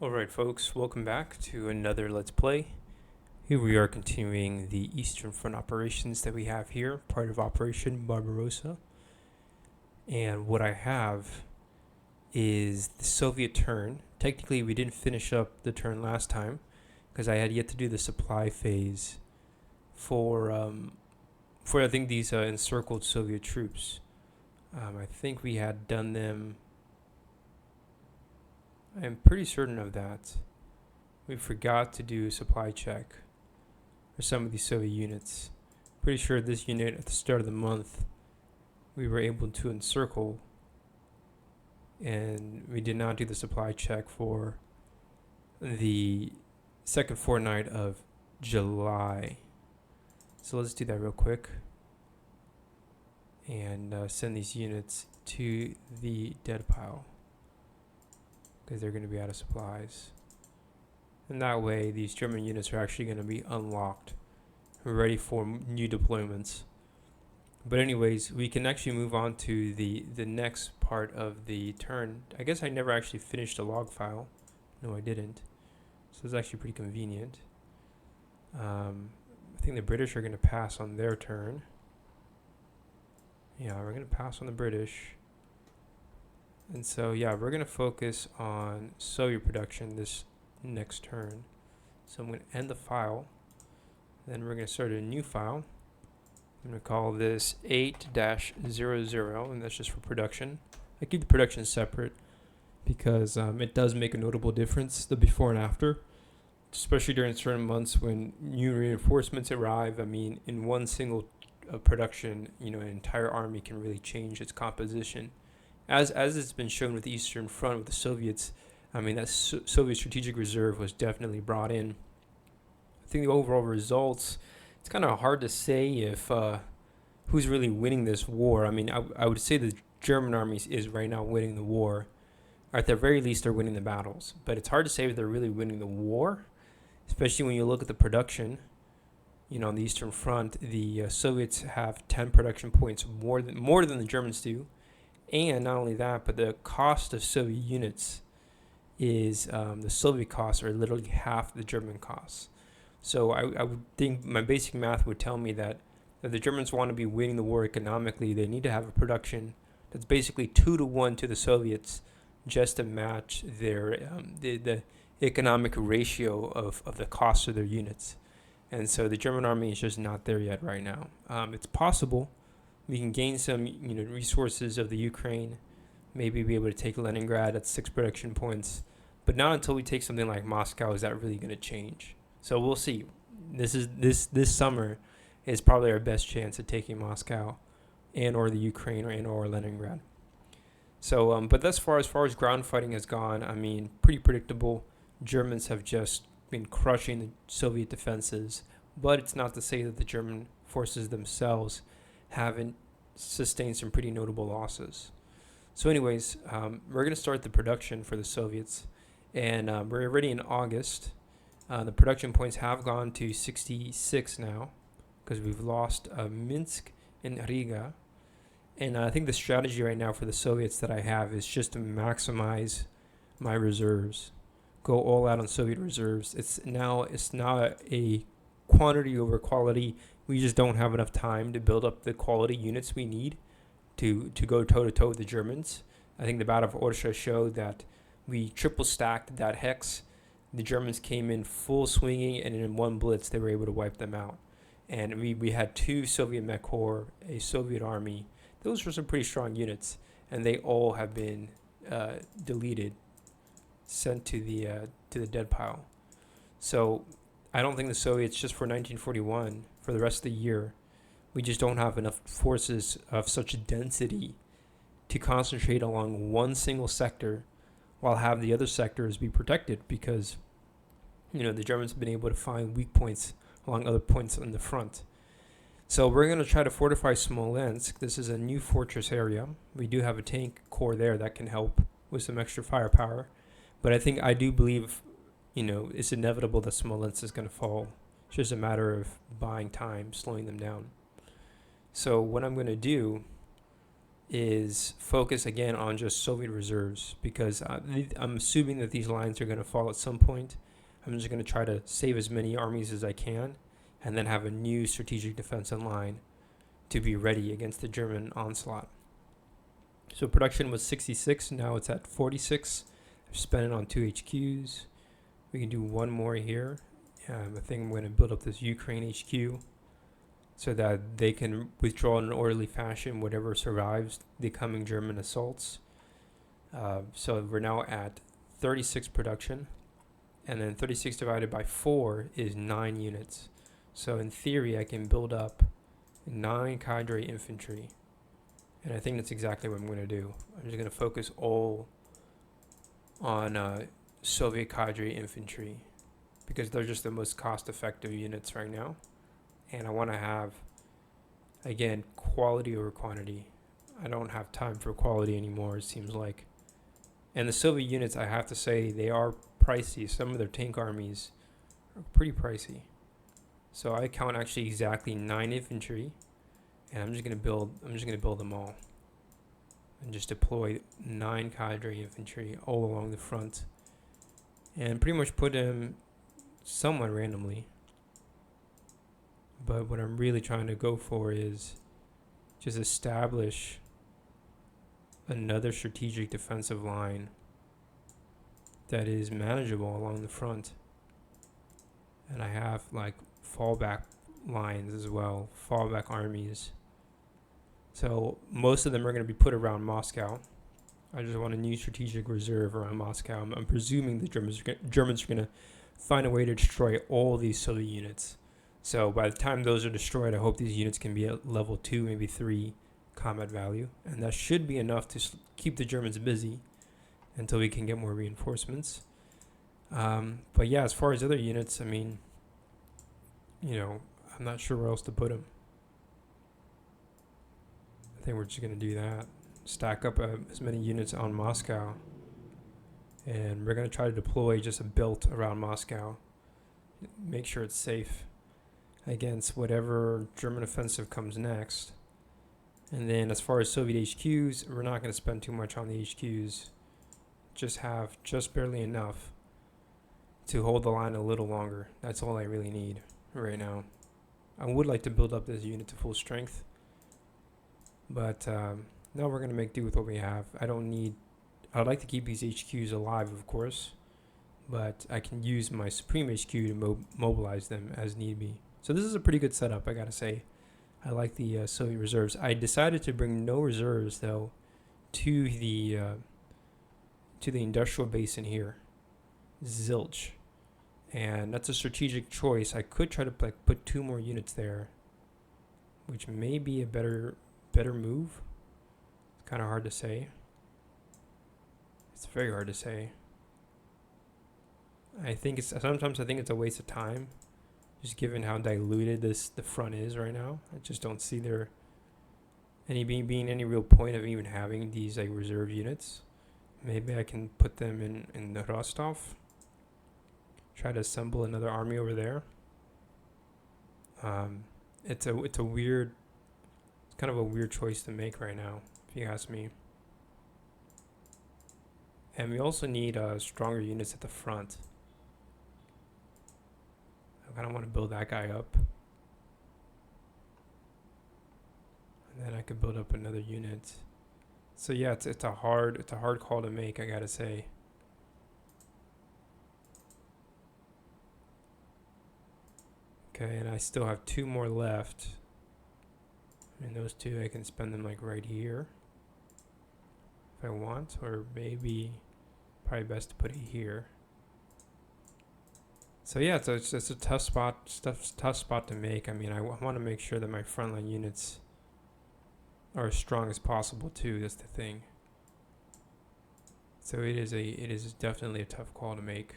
Alright folks, welcome back to another Let's Play. Here we are continuing the Eastern Front operations that we have here, part of Operation Barbarossa. And what I have is the Soviet turn. Technically we didn't finish up the turn last time, because I had yet to do the supply phase for I think these encircled Soviet troops. I think we had done them. I'm pretty certain of that. We forgot to do a supply check for some of these Soviet units. Pretty sure this unit at the start of the month we were able to encircle, and we did not do the supply check for the second fortnight of July. So let's do that real quick and send these units to the dead pile, because they're going to be out of supplies. And that way these German units are actually going to be unlocked, ready for new deployments. But anyways, we can actually move on to the next part of the turn. I guess I never actually finished a log file. No, I didn't. So it's actually pretty convenient. I think the British are going to pass on their turn. Yeah, we're going to pass on the British. And so, yeah, we're going to focus on Soviet production this next turn. So I'm going to end the file. Then we're going to start a new file. I'm going to call this 8-00, and that's just for production. I keep the production separate because it does make a notable difference, the before and after. Especially during certain months when new reinforcements arrive. I mean, in one single production, an entire army can really change its composition. As it's been shown with the Eastern Front with the Soviets, I mean, that Soviet strategic reserve was definitely brought in. I think the overall results, it's kind of hard to say if who's really winning this war. I mean, I would say the German army is right now winning the war. Or at the very least, they're winning the battles. But it's hard to say if they're really winning the war, especially when you look at the production. On the Eastern Front, the Soviets have 10 production points more than the Germans do. And not only that, but the cost of Soviet units is the Soviet costs are literally half the German costs. So I would think my basic math would tell me that if the Germans want to be winning the war economically, they need to have a production that's basically 2-to-1 to the Soviets, just to match their the economic ratio of the cost of their units. And so the German army is just not there yet right now. It's possible. We can gain some resources of the Ukraine, maybe be able to take Leningrad at 6 production points, but not until we take something like Moscow is that really going to change. So we'll see. This summer is probably our best chance at taking Moscow and or the Ukraine and or Leningrad. So but as far as ground fighting has gone, I mean, pretty predictable. Germans have just been crushing the Soviet defenses, but it's not to say that the German forces themselves haven't sustained some pretty notable losses. So anyways, we're going to start the production for the Soviets, and we're already in August. The production points have gone to 66 now, because we've lost Minsk and Riga. And I think the strategy right now for the Soviets that I have is just to maximize my reserves, go all out on Soviet reserves. It's not a quantity over quality. We just don't have enough time to build up the quality units we need to go toe-to-toe with the Germans. I think the Battle of Orsha showed that we triple stacked that hex. The Germans came in full swinging, and in one blitz they were able to wipe them out. And we had 2 Soviet Mech Corps, a Soviet army. Those were some pretty strong units, and they all have been deleted, sent to the dead pile. So I don't think the Soviets, just for 1941, for the rest of the year, we just don't have enough forces of such density to concentrate along one single sector while have the other sectors be protected, because the Germans have been able to find weak points along other points on the front. So we're going to try to fortify Smolensk. This is a new fortress area. We do have a tank corps there that can help with some extra firepower, but I do believe it's inevitable that Smolensk is going to fall. It's just a matter of buying time, slowing them down. So what I'm going to do is focus again on just Soviet reserves, because I'm assuming that these lines are going to fall at some point. I'm just going to try to save as many armies as I can, and then have a new strategic defensive line to be ready against the German onslaught. So production was 66, now it's at 46. I've spent it on 2 HQs. We can do one more here. I think I'm going to build up this Ukraine HQ so that they can withdraw in an orderly fashion whatever survives the coming German assaults. So we're now at 36 production, and then 36 divided by 4 is 9 units. So in theory, I can build up 9 cadre infantry, and I think that's exactly what I'm going to do. I'm just going to focus all on Soviet cadre infantry, because they're just the most cost-effective units right now. And I want to have, again, quality over quantity. I don't have time for quality anymore, it seems like. And the Soviet units, I have to say, they are pricey. Some of their tank armies are pretty pricey. So I count actually exactly 9 infantry, and I'm just gonna build them all, and just deploy 9 cadre infantry all along the front, and pretty much put them somewhat randomly. But what I'm really trying to go for is just establish another strategic defensive line that is manageable along the front. And I have like fallback lines as well, fallback armies. So most of them are going to be put around Moscow. I just want a new strategic reserve around Moscow. I'm presuming the Germans are going to find a way to destroy all these Soviet units. So by the time those are destroyed, I hope these units can be at level 2, maybe 3 combat value. And that should be enough to keep the Germans busy until we can get more reinforcements. But yeah, as far as other units, I mean, I'm not sure where else to put them. I think we're just going to do that. Stack up as many units on Moscow. And we're going to try to deploy just a belt around Moscow. Make sure it's safe against whatever German offensive comes next. And then as far as Soviet HQs, we're not going to spend too much on the HQs. Just have just barely enough to hold the line a little longer. That's all I really need right now. I would like to build up this unit to full strength, but now we're going to make do with what we have. I'd like to keep these HQs alive, of course, but I can use my Supreme HQ to mobilize them as need be. So this is a pretty good setup, I gotta say. I like the Soviet reserves. I decided to bring no reserves though to the industrial base in here, Zilch, and that's a strategic choice. I could try to put 2 more units there, which may be a better move. It's kind of hard to say. It's very hard to say. Sometimes I think it's a waste of time, just given how diluted the front is right now. I just don't see there being any real point of even having these like reserve units. Maybe I can put them in the Rostov. Try to assemble another army over there. It's kind of a weird choice to make right now, if you ask me. And we also need stronger units at the front. I kind of want to build that guy up. And then I could build up another unit. So yeah, it's a hard call to make, I gotta say. Okay, and I still have 2 more left. And those 2, I can spend them like right here if I want, or maybe probably best to put it here. So yeah, it's a tough spot to make. I mean, I want to make sure that my frontline units are as strong as possible too. That's the thing. So it is definitely a tough call to make.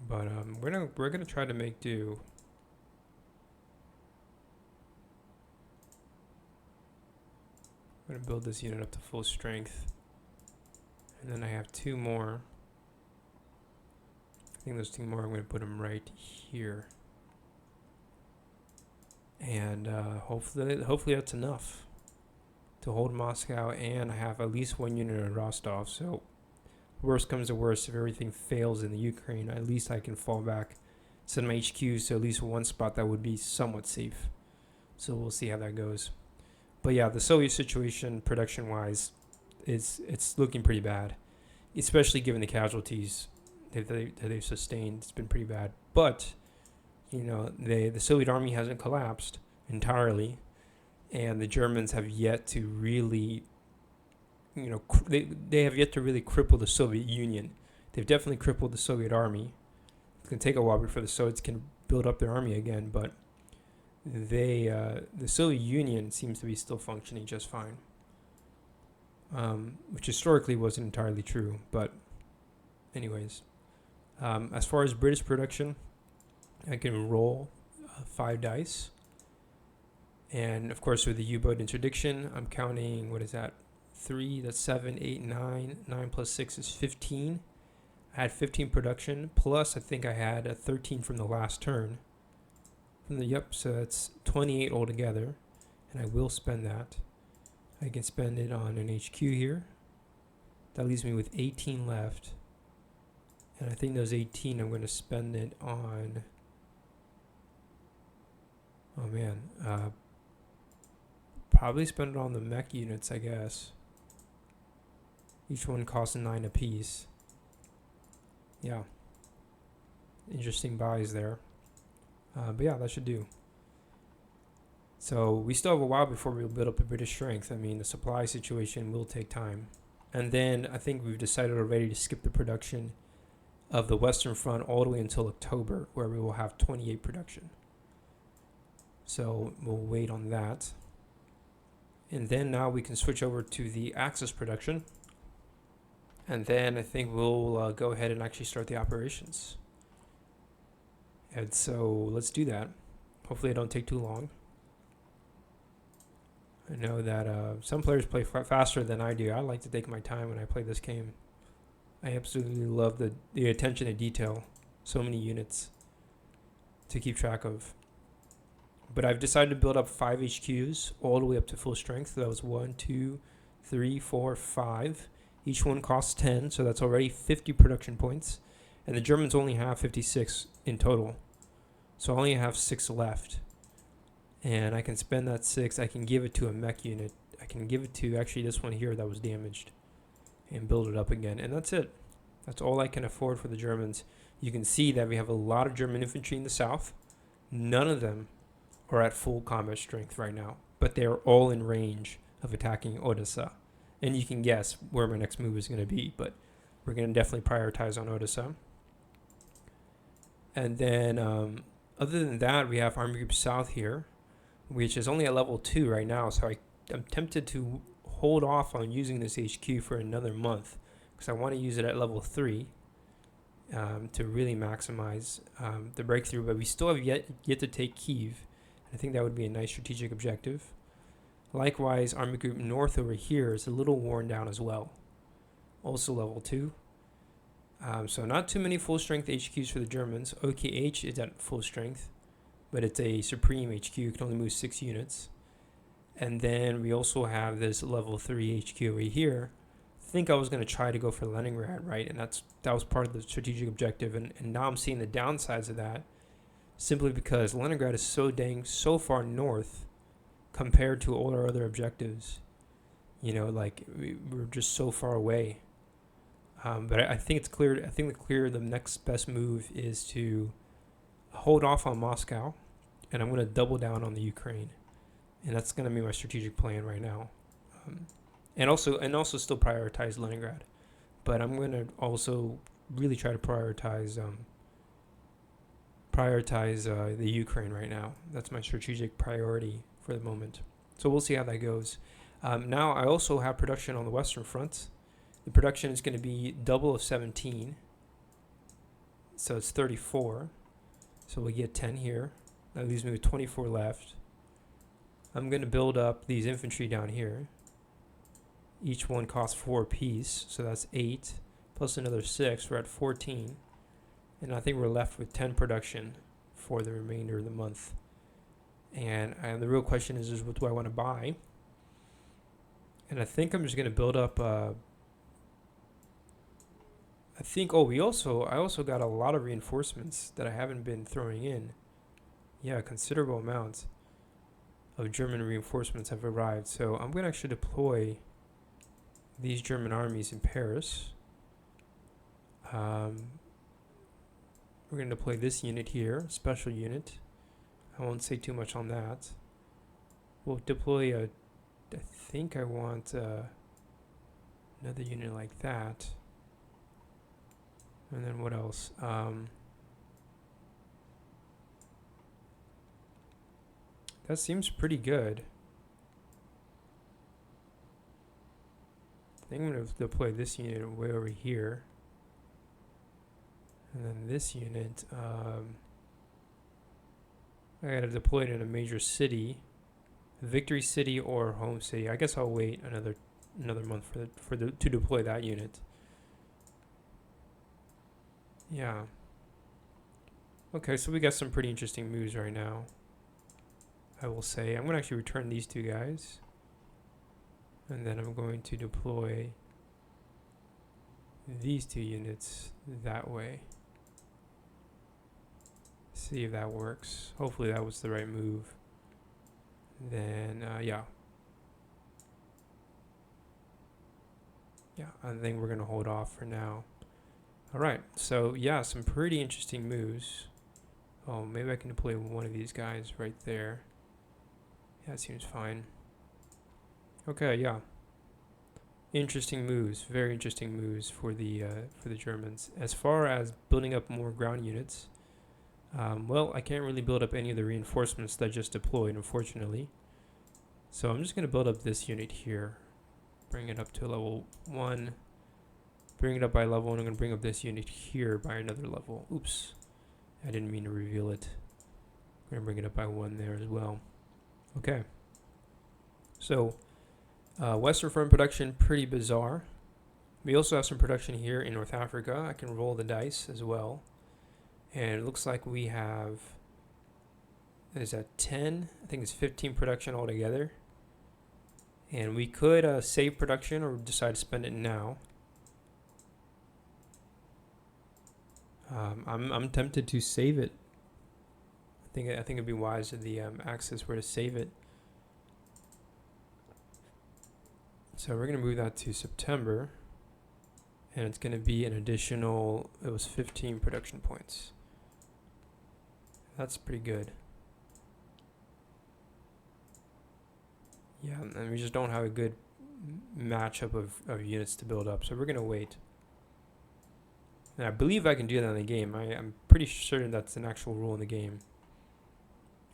But we're gonna try to make do. I'm gonna build this unit up to full strength, and then I have 2 more. I think those 2 more, I'm gonna put them right here. And hopefully that's enough to hold Moscow and have at least one unit in Rostov. So worst comes to worst, if everything fails in the Ukraine, at least I can fall back, send my HQs to at least one spot that would be somewhat safe. So we'll see how that goes. But yeah, the Soviet situation, production-wise, it's looking pretty bad, especially given the casualties that they've sustained. It's been pretty bad. But the Soviet army hasn't collapsed entirely, and the Germans have yet to really, they have yet to really cripple the Soviet Union. They've definitely crippled the Soviet army. It's going to take a while before the Soviets can build up their army again, but the Soviet Union seems to be still functioning just fine, which historically wasn't entirely true. But anyways, as far as British production, I can roll 5 dice. And of course, with the U-boat interdiction, I'm counting, what is that? 3, that's 7, 8, 9. 9 plus 6 is 15. I had 15 production, plus I think I had a 13 from the last turn. So that's 28 altogether. And I will spend that. I can spend it on an HQ here. That leaves me with 18 left. And I think those 18, I'm going to spend it on... Oh man, probably spend it on the mech units, I guess. Each one costs 9 apiece. Yeah. Interesting buys there. But yeah, that should do. So we still have a while before we'll build up a British strength. I mean, the supply situation will take time. And then I think we've decided already to skip the production of the Western Front all the way until October, where we will have 28 production. So we'll wait on that. And then now we can switch over to the Axis production. And then I think we'll go ahead and actually start the operations. And so let's do that. Hopefully it don't take too long. I know that some players play faster than I do. I like to take my time when I play this game. I absolutely love the attention to detail. So many units to keep track of. But I've decided to build up 5 HQs all the way up to full strength. So that was 1, 2, 3, 4, 5. Each one costs 10, so that's already 50 production points. And the Germans only have 56 in total. So I only have 6 left. And I can spend that 6. I can give it to a mech unit. I can give it to actually this one here that was damaged. And build it up again. And that's it. That's all I can afford for the Germans. You can see that we have a lot of German infantry in the south. None of them are at full combat strength right now, but they are all in range of attacking Odessa. And you can guess where my next move is going to be, but we're going to definitely prioritize on Odessa. And then other than that, we have Army Group South here, which is only at level 2 right now, so I'm tempted to hold off on using this HQ for another month because I want to use it at level 3 to really maximize the breakthrough, but we still have yet to take Kyiv. I think that would be a nice strategic objective. Likewise, Army Group North over here is a little worn down as well. Also level 2. So not too many full strength HQs for the Germans. OKH is at full strength, but it's a Supreme HQ. You can only move 6 units. And then we also have this level 3 HQ over here. I think I was going to try to go for Leningrad, right? And that was part of the strategic objective. And now I'm seeing the downsides of that. Simply because Leningrad is so far north compared to all our other objectives. We're just so far away. But I think it's clear. I think the next best move is to hold off on Moscow, and I'm going to double down on the Ukraine, and that's going to be my strategic plan right now. And also still prioritize Leningrad, but I'm going to also really try to prioritize the Ukraine right now. That's my strategic priority for the moment. So we'll see how that goes. Now I also have production on the Western Front. The production is going to be double of 17. So it's 34. So we get 10 here. That leaves me with 24 left. I'm going to build up these infantry down here. Each one costs 4 apiece. So that's 8. Plus another 6. We're at 14. And I think we're left with 10 production for the remainder of the month. And the real question is what do I want to buy? And I think I'm just going to build up. I think. Oh, I also got a lot of reinforcements that I haven't been throwing in. Yeah, considerable amounts of German reinforcements have arrived. So I'm going to actually deploy these German armies in Paris. We're going to deploy this unit here, special unit. I won't say too much on that. We'll deploy I think I want another unit like that. And then what else? That seems pretty good. I think I'm going to deploy this unit way over here. And then this unit, I got to deploy it in a major city. Victory city or home city. I guess I'll wait another month to deploy that unit. Yeah. Okay, so we got some pretty interesting moves right now, I will say. I'm going to actually return these two guys. And then I'm going to deploy these two units that way. See if that works. Hopefully that was the right move. Then, yeah. Yeah, I think we're going to hold off for now. Alright, so yeah, some pretty interesting moves. Oh, maybe I can deploy one of these guys right there. Yeah, that seems fine. Okay, yeah. Interesting moves, very interesting moves for the Germans. As far as building up more ground units, well, I can't really build up any of the reinforcements that I just deployed, unfortunately. So I'm just going to build up this unit here. Bring it up to level 1. Bring it up by level 1. I'm going to bring up this unit here by another level. Oops. I didn't mean to reveal it. I'm going to bring it up by 1 there as well. Okay. So, Western Front production, pretty bizarre. We also have some production here in North Africa. I can roll the dice as well. And it looks like we have, is that 10? I think it's 15 production altogether. And we could save production or decide to spend it now. I'm tempted to save it. I think it'd be wise if the Axis were to save it. So we're gonna move that to September, and it's gonna be an additional. It was 15 production points. That's pretty good. Yeah, and we just don't have a good matchup of units to build up, so we're gonna wait. And I believe I can do that in the game. I'm pretty certain that's an actual rule in the game.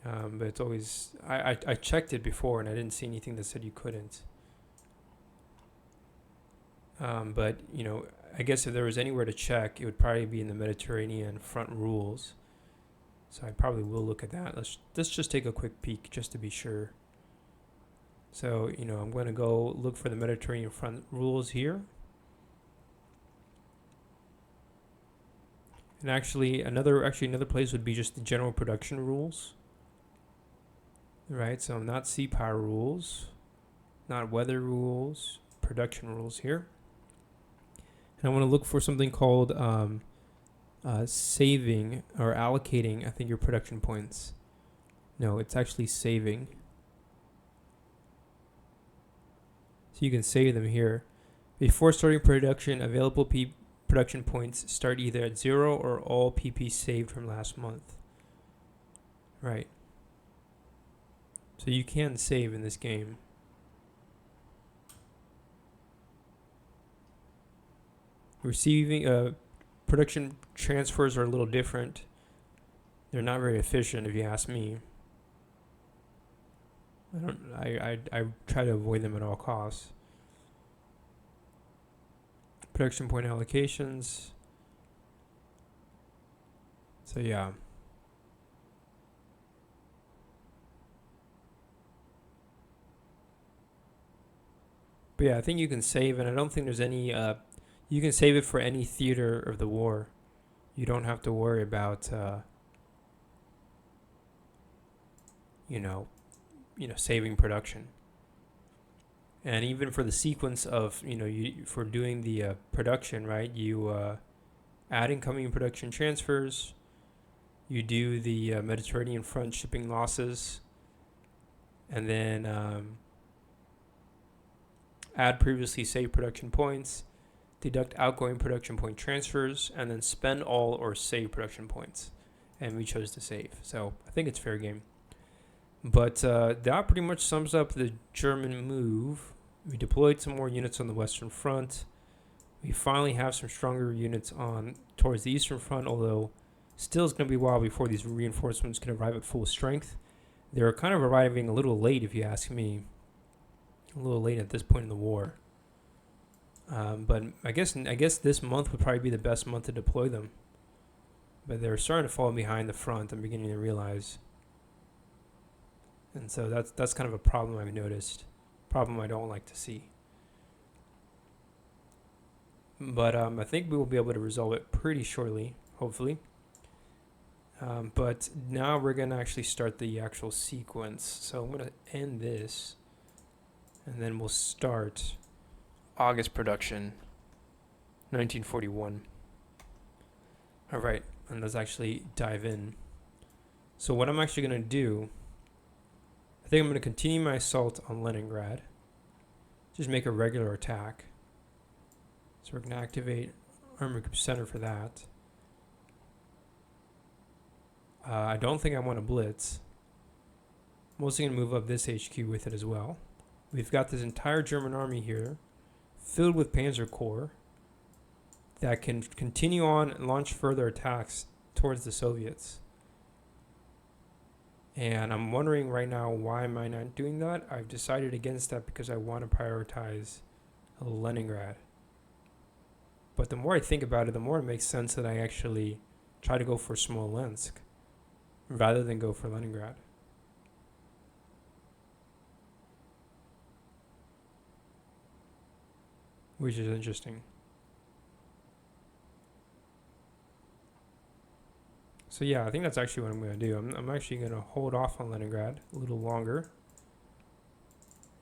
But it's always... I checked it before and I didn't see anything that said you couldn't. But, you know, I guess if there was anywhere to check, it would probably be in the Mediterranean front rules. So I probably will look at that. Let's just take a quick peek just to be sure. So, you know, I'm going to go look for the Mediterranean front rules here. And actually another place would be just the general production rules. Right, so not sea power rules, not weather rules, production rules here. And I want to look for something called saving or allocating, I think, your production points. No, it's actually saving. So you can save them here. Before starting production, available production points start either at 0 or all PP saved from last month. Right. So you can save in this game. Receiving production transfers are a little different. They're not very efficient, if you ask me. I try to avoid them at all costs. Production point allocations. So yeah. But yeah, I think you can save, and I don't think there's any, you can save it for any theater of the war. You don't have to worry about you know, saving production. And even for the sequence of, for doing the production, right? You add incoming production transfers. You do the Mediterranean front shipping losses, and then add previously saved production points, deduct outgoing production point transfers, and then spend all or save production points. And we chose to save, so I think it's fair game. But that pretty much sums up the German move. We deployed some more units on the Western Front. We finally have some stronger units on towards the Eastern Front, although still it's going to be a while before these reinforcements can arrive at full strength. They're kind of arriving a little late, if you ask me. A little late at this point in the war. But I guess this month would probably be the best month to deploy them. But they're starting to fall behind the front. I'm beginning to realize. And so that's kind of a problem I've noticed. Problem I don't like to see. But I think we will be able to resolve it pretty shortly, hopefully. But now we're going to actually start the actual sequence. So I'm going to end this. And then we'll start August production, 1941. All right, and let's actually dive in. So what I'm actually going to do, I think I'm going to continue my assault on Leningrad. Just make a regular attack. So we're going to activate Army Group Center for that. I don't think I want to blitz. I'm also going to move up this HQ with it as well. We've got this entire German army here, filled with Panzer Corps, that can continue on and launch further attacks towards the Soviets. And I'm wondering right now, why am I not doing that? I've decided against that because I want to prioritize Leningrad. But the more I think about it, the more it makes sense that I actually try to go for Smolensk rather than go for Leningrad. Which is interesting. So yeah, I think that's actually what I'm going to do. I'm actually going to hold off on Leningrad a little longer.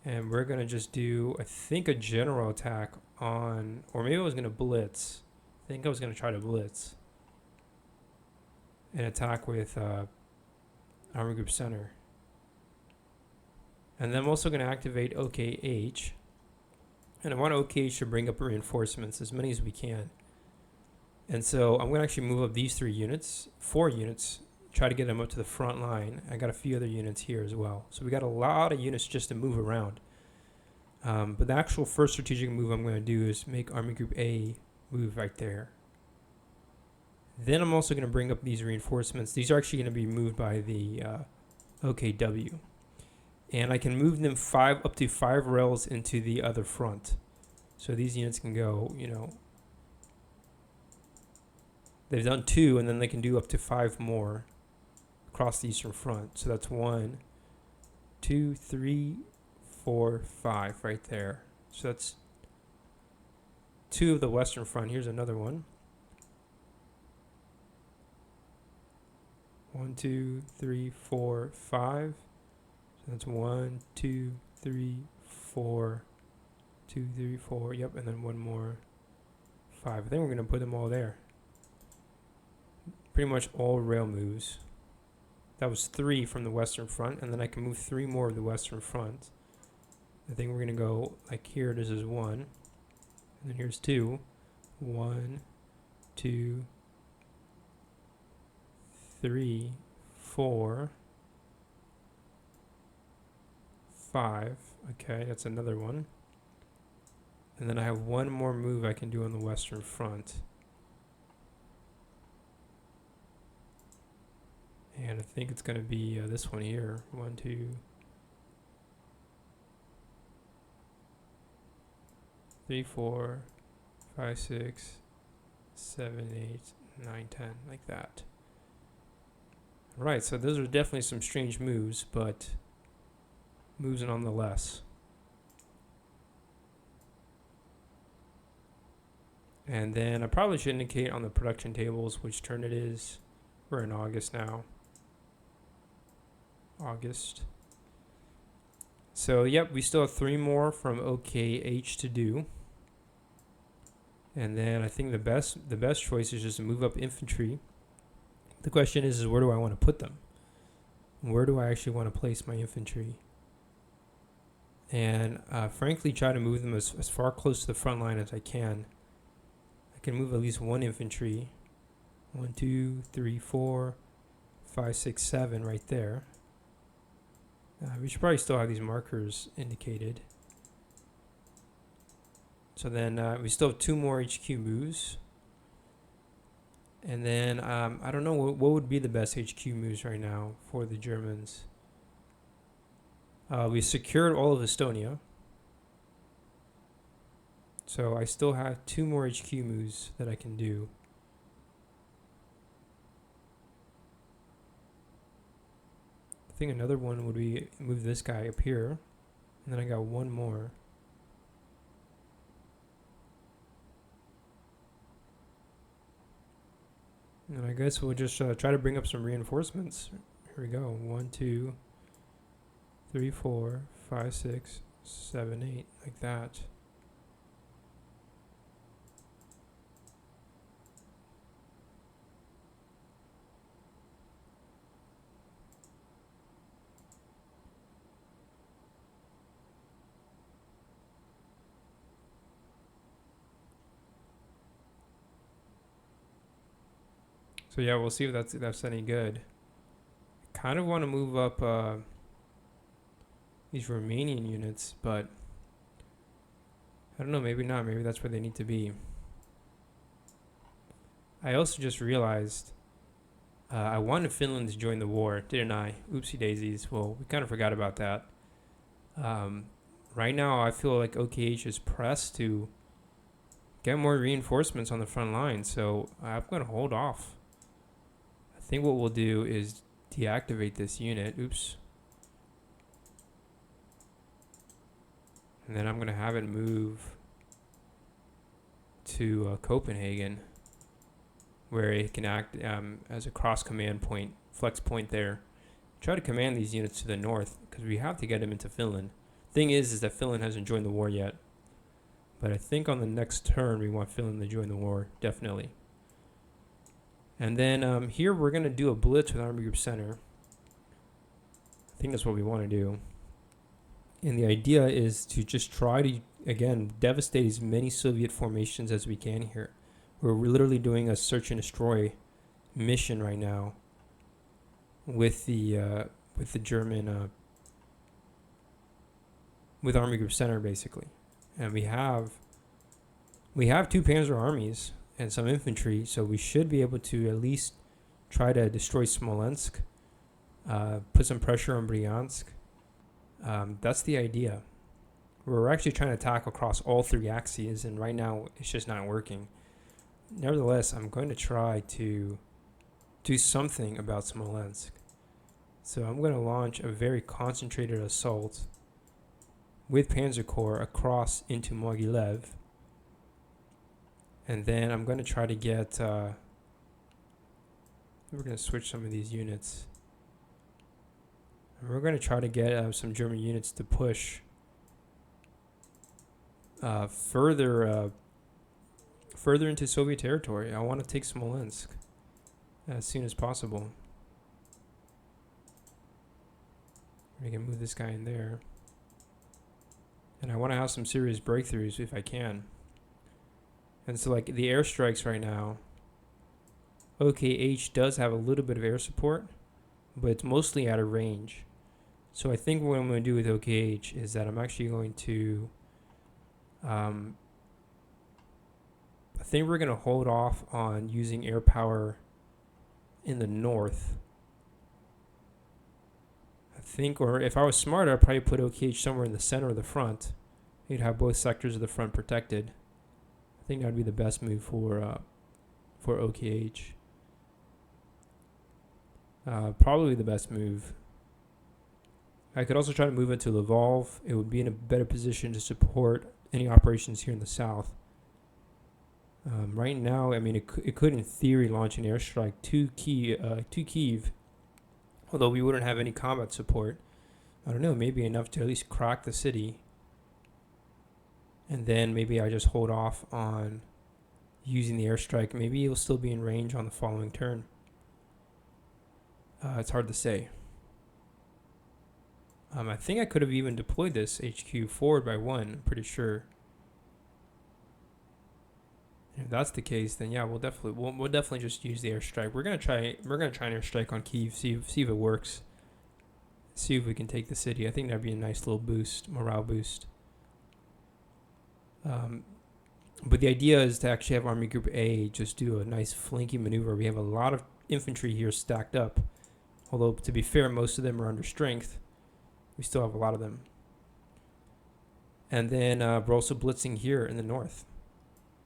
And we're going to just do, I think, a general attack on, or maybe I was going to blitz. I think I was going to try to blitz. And attack with Army Group Center. And then I'm also going to activate OKH. And I want OKH to bring up reinforcements, as many as we can. And so I'm going to actually move up these 4 units, try to get them up to the front line. I got a few other units here as well. So we got a lot of units just to move around. But the actual first strategic move I'm going to do is make Army Group A move right there. Then I'm also going to bring up these reinforcements. These are actually going to be moved by the OKW. And I can move them up to 5 rails into the other front. So these units can go, they've done 2, and then they can do up to 5 more across the Eastern Front. So that's 1, 2, 3, 4, 5 right there. So that's 2 of the Western Front. Here's another one. 1, 2, 3, 4, 5. So that's 1, 2, 3, 4, 2, 3, 4. Yep, and then one more. 5. I think we're going to put them all there. Pretty much all rail moves. That was 3 from the Western Front, and then I can move 3 more of the Western Front. I think we're going to go like here. This is 1. And then here's 2. 1, 2, 3, 4, 5. Okay, that's another one. And then I have one more move I can do on the Western Front. And I think it's going to be this one here. 1, 2, 3, 4, 5, 6, 7, 8, 9, 10, like that. Right, so those are definitely some strange moves, but moves nonetheless. And then I probably should indicate on the production tables which turn it is. We're in August now. August. So, yep, we still have 3 more from OKH to do. And then I think the best choice is just to move up infantry. The question is where do I want to put them? Where do I actually want to place my infantry? And frankly, try to move them as far close to the front line as I can. I can move at least 1 infantry. 1, 2, 3, 4, 5, 6, 7 right there. We should probably still have these markers indicated. So then we still have 2 more HQ moves. And then I don't know what would be the best HQ moves right now for the Germans. We secured all of Estonia. So I still have 2 more HQ moves that I can do. I think another one would be move this guy up here. And then I got 1 more. And I guess we'll just try to bring up some reinforcements. Here we go. 1, 2, 3, 4, 5, 6, 7, 8. Like that. So yeah, we'll see if that's any good. I kind of want to move up these Romanian units, but I don't know, maybe not. Maybe that's where they need to be. I also just realized I wanted Finland to join the war, didn't I? Oopsie daisies. Well, we kind of forgot about that. Right now, I feel like OKH is pressed to get more reinforcements on the front line, so I'm going to hold off. I think what we'll do is deactivate this unit. Oops. And then I'm going to have it move to Copenhagen, where it can act as a cross command point, flex point there. Try to command these units to the north, because we have to get them into Finland. Thing is that Finland hasn't joined the war yet. But I think on the next turn, we want Finland to join the war, definitely. And then here we're going to do a blitz with Army Group Center. I think that's what we want to do. And the idea is to just try to, again, devastate as many Soviet formations as we can here. We're literally doing a search and destroy mission right now with the German, with Army Group Center, basically. And we have 2 Panzer armies and some infantry, so we should be able to at least try to destroy Smolensk, put some pressure on Bryansk. That's the idea. We're actually trying to attack across all 3 axes, and right now it's just not working. Nevertheless, I'm going to try to do something about Smolensk. So I'm going to launch a very concentrated assault with Panzer Corps across into Mogilev. And then I'm going to try to get... we're going to switch some of these units. And we're going to try to get some German units to push further into Soviet territory. I want to take Smolensk as soon as possible. We can move this guy in there. And I want to have some serious breakthroughs if I can. And so, like, the airstrikes right now, OKH does have a little bit of air support, but it's mostly out of range. So I think what I'm going to do with OKH is that I'm actually going to... I think we're going to hold off on using air power in the north. I think, or if I was smarter, I'd probably put OKH somewhere in the center of the front. You'd have both sectors of the front protected. I think that would be the best move for OKH. Probably the best move. I could also try to move into Lvov. It would be in a better position to support any operations here in the south. Right now, I mean, it could in theory launch an airstrike to Kyiv Although we wouldn't have any combat support. I don't know, maybe enough to at least crack the city. And then maybe I just hold off on using the airstrike. Maybe he'll still be in range on the following turn. It's hard to say. I think I could have even deployed this HQ forward by 1, I'm pretty sure. If that's the case, then yeah, we'll definitely just use the airstrike. We're gonna try an airstrike on Kyiv, see if it works. See if we can take the city. I think that'd be a nice little boost, morale boost. But the idea is to actually have Army Group A just do a nice flanking maneuver. We have a lot of infantry here stacked up. Although, to be fair, most of them are under strength. We still have a lot of them. And then we're also blitzing here in the north.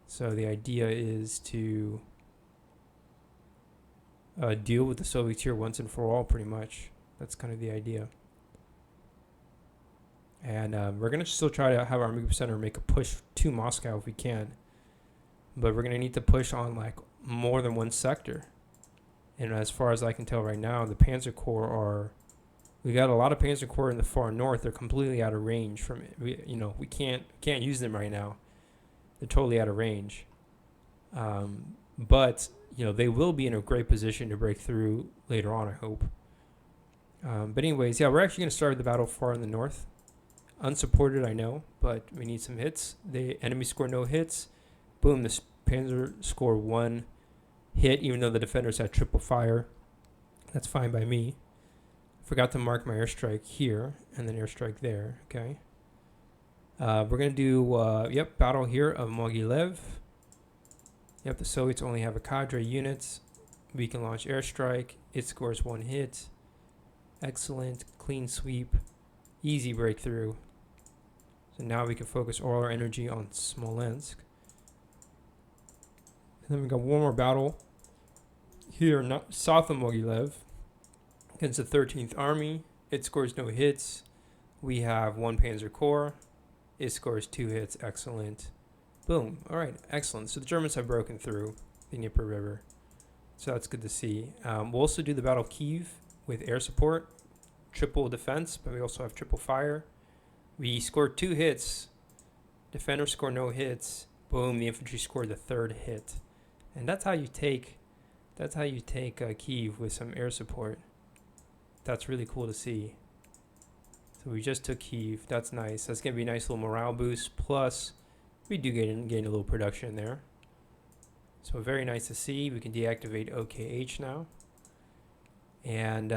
So the idea is to deal with the Soviets here once and for all, pretty much. That's kind of the idea. And we're going to still try to have our Army Group Center make a push to Moscow if we can. But we're going to need to push on like more than one sector. And as far as I can tell right now, the Panzer Corps are... We got a lot of Panzer Corps in the far north. They're completely out of range from it. We can't use them right now. They're totally out of range. But they will be in a great position to break through later on, I hope. But anyways, yeah, we're actually going to start the battle far in the north. Unsupported, I know, but we need some hits. The enemy score no hits. Boom, the Panzer score 1 hit, even though the defenders had triple fire. That's fine by me. Forgot to mark my airstrike here and then airstrike there. Okay. We're going to do, battle here of Mogilev. Yep, the Soviets only have a cadre units. We can launch airstrike. It scores 1 hit. Excellent. Clean sweep. Easy breakthrough. So now we can focus all our energy on Smolensk. And then we got one more battle here south of Mogilev against the 13th Army. It scores no hits. We have 1 Panzer Corps. It scores 2 hits. Excellent. Boom. All right. Excellent. So the Germans have broken through the Dnieper River. So that's good to see. We'll also do the Battle of Kyiv with air support. Triple defense, but we also have triple fire. We scored 2 hits. Defenders score no hits. Boom. The infantry scored the 3rd hit. And that's how you take Kyiv with some air support. That's really cool to see. So we just took Kyiv. That's nice. That's going to be a nice little morale boost. Plus, we do gain a little production there. So very nice to see. We can deactivate OKH now. And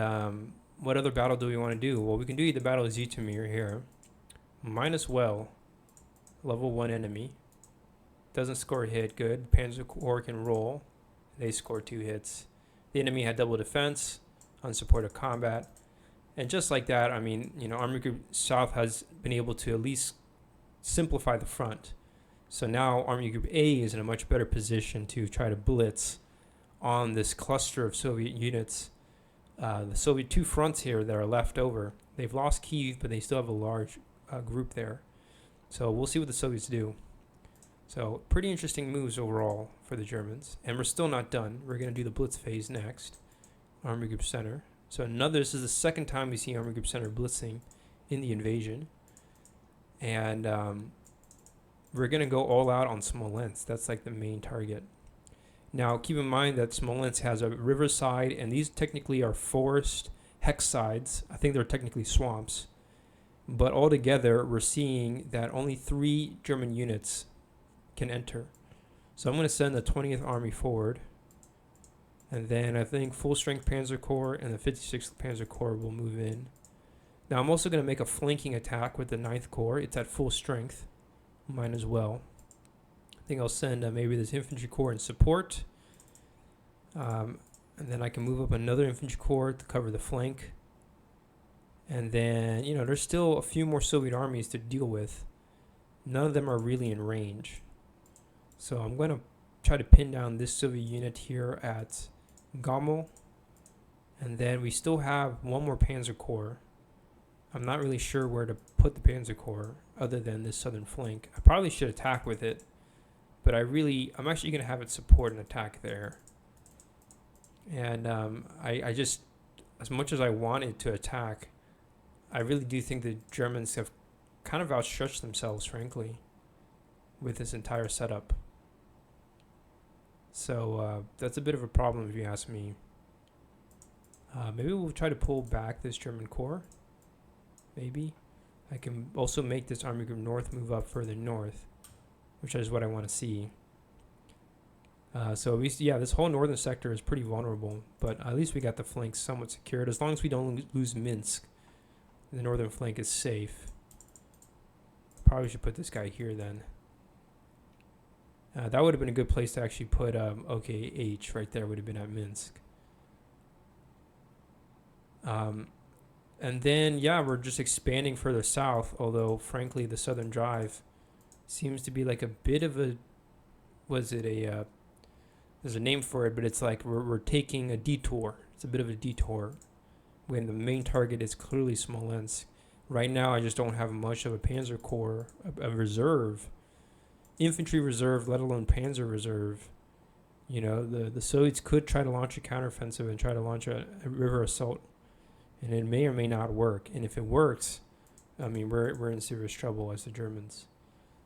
what other battle do we want to do? Well, we can do the Battle of Zhytomyr here. Minus well. Level 1 enemy. Doesn't score a hit. Good. Panzer Corps can roll. They score 2 hits. The enemy had double defense. Unsupported combat. And just like that, I mean, Army Group South has been able to at least simplify the front. So now Army Group A is in a much better position to try to blitz on this cluster of Soviet units. The Soviet 2 fronts here that are left over. They've lost Kyiv, but they still have a large group there. So we'll see what the Soviets do. So pretty interesting moves overall for the Germans. And we're still not done. We're going to do the blitz phase next. Army Group Center. So this is the second time we see Army Group Center blitzing in the invasion. And we're going to go all out on Smolensk. That's like the main target. Now, keep in mind that Smolensk has a riverside, and these technically are forest hex sides. I think they're technically swamps. But altogether, we're seeing that only 3 German units can enter. So I'm going to send the 20th Army forward. And then I think full-strength Panzer Corps and the 56th Panzer Corps will move in. Now, I'm also going to make a flanking attack with the 9th Corps. It's at full strength. Mine as well. I think I'll send maybe this infantry corps in support. And then I can move up another infantry corps to cover the flank. And then, there's still a few more Soviet armies to deal with. None of them are really in range. So I'm going to try to pin down this Soviet unit here at Gomel. And then we still have one more Panzer Corps. I'm not really sure where to put the Panzer Corps other than this southern flank. I probably should attack with it. But I'm actually going to have it support an attack there. And I just as much as I wanted to attack, I really do think the Germans have kind of outstretched themselves, frankly, with this entire setup. So that's a bit of a problem if you ask me. Maybe we'll try to pull back this German corps. Maybe. I can also make this Army Group North move up further north, which is what I want to see. So at least, yeah, this whole northern sector is pretty vulnerable, but at least we got the flank somewhat secured. As long as we don't lose Minsk, the northern flank is safe. Probably should put this guy here then. That would have been a good place to actually put OKH right there, would have been at Minsk. And then, yeah, we're just expanding further south, although, frankly, the southern drive seems to be like a bit of a, there's a name for it, but it's like we're taking a detour. It's a bit of a detour when the main target is clearly Smolensk. Right now, I just don't have much of a Panzer Corps, a reserve, infantry reserve, let alone Panzer reserve. You know, the Soviets could try to launch a counteroffensive and try to launch a river assault, and it may or may not work. And if it works, I mean, we're in serious trouble as the Germans.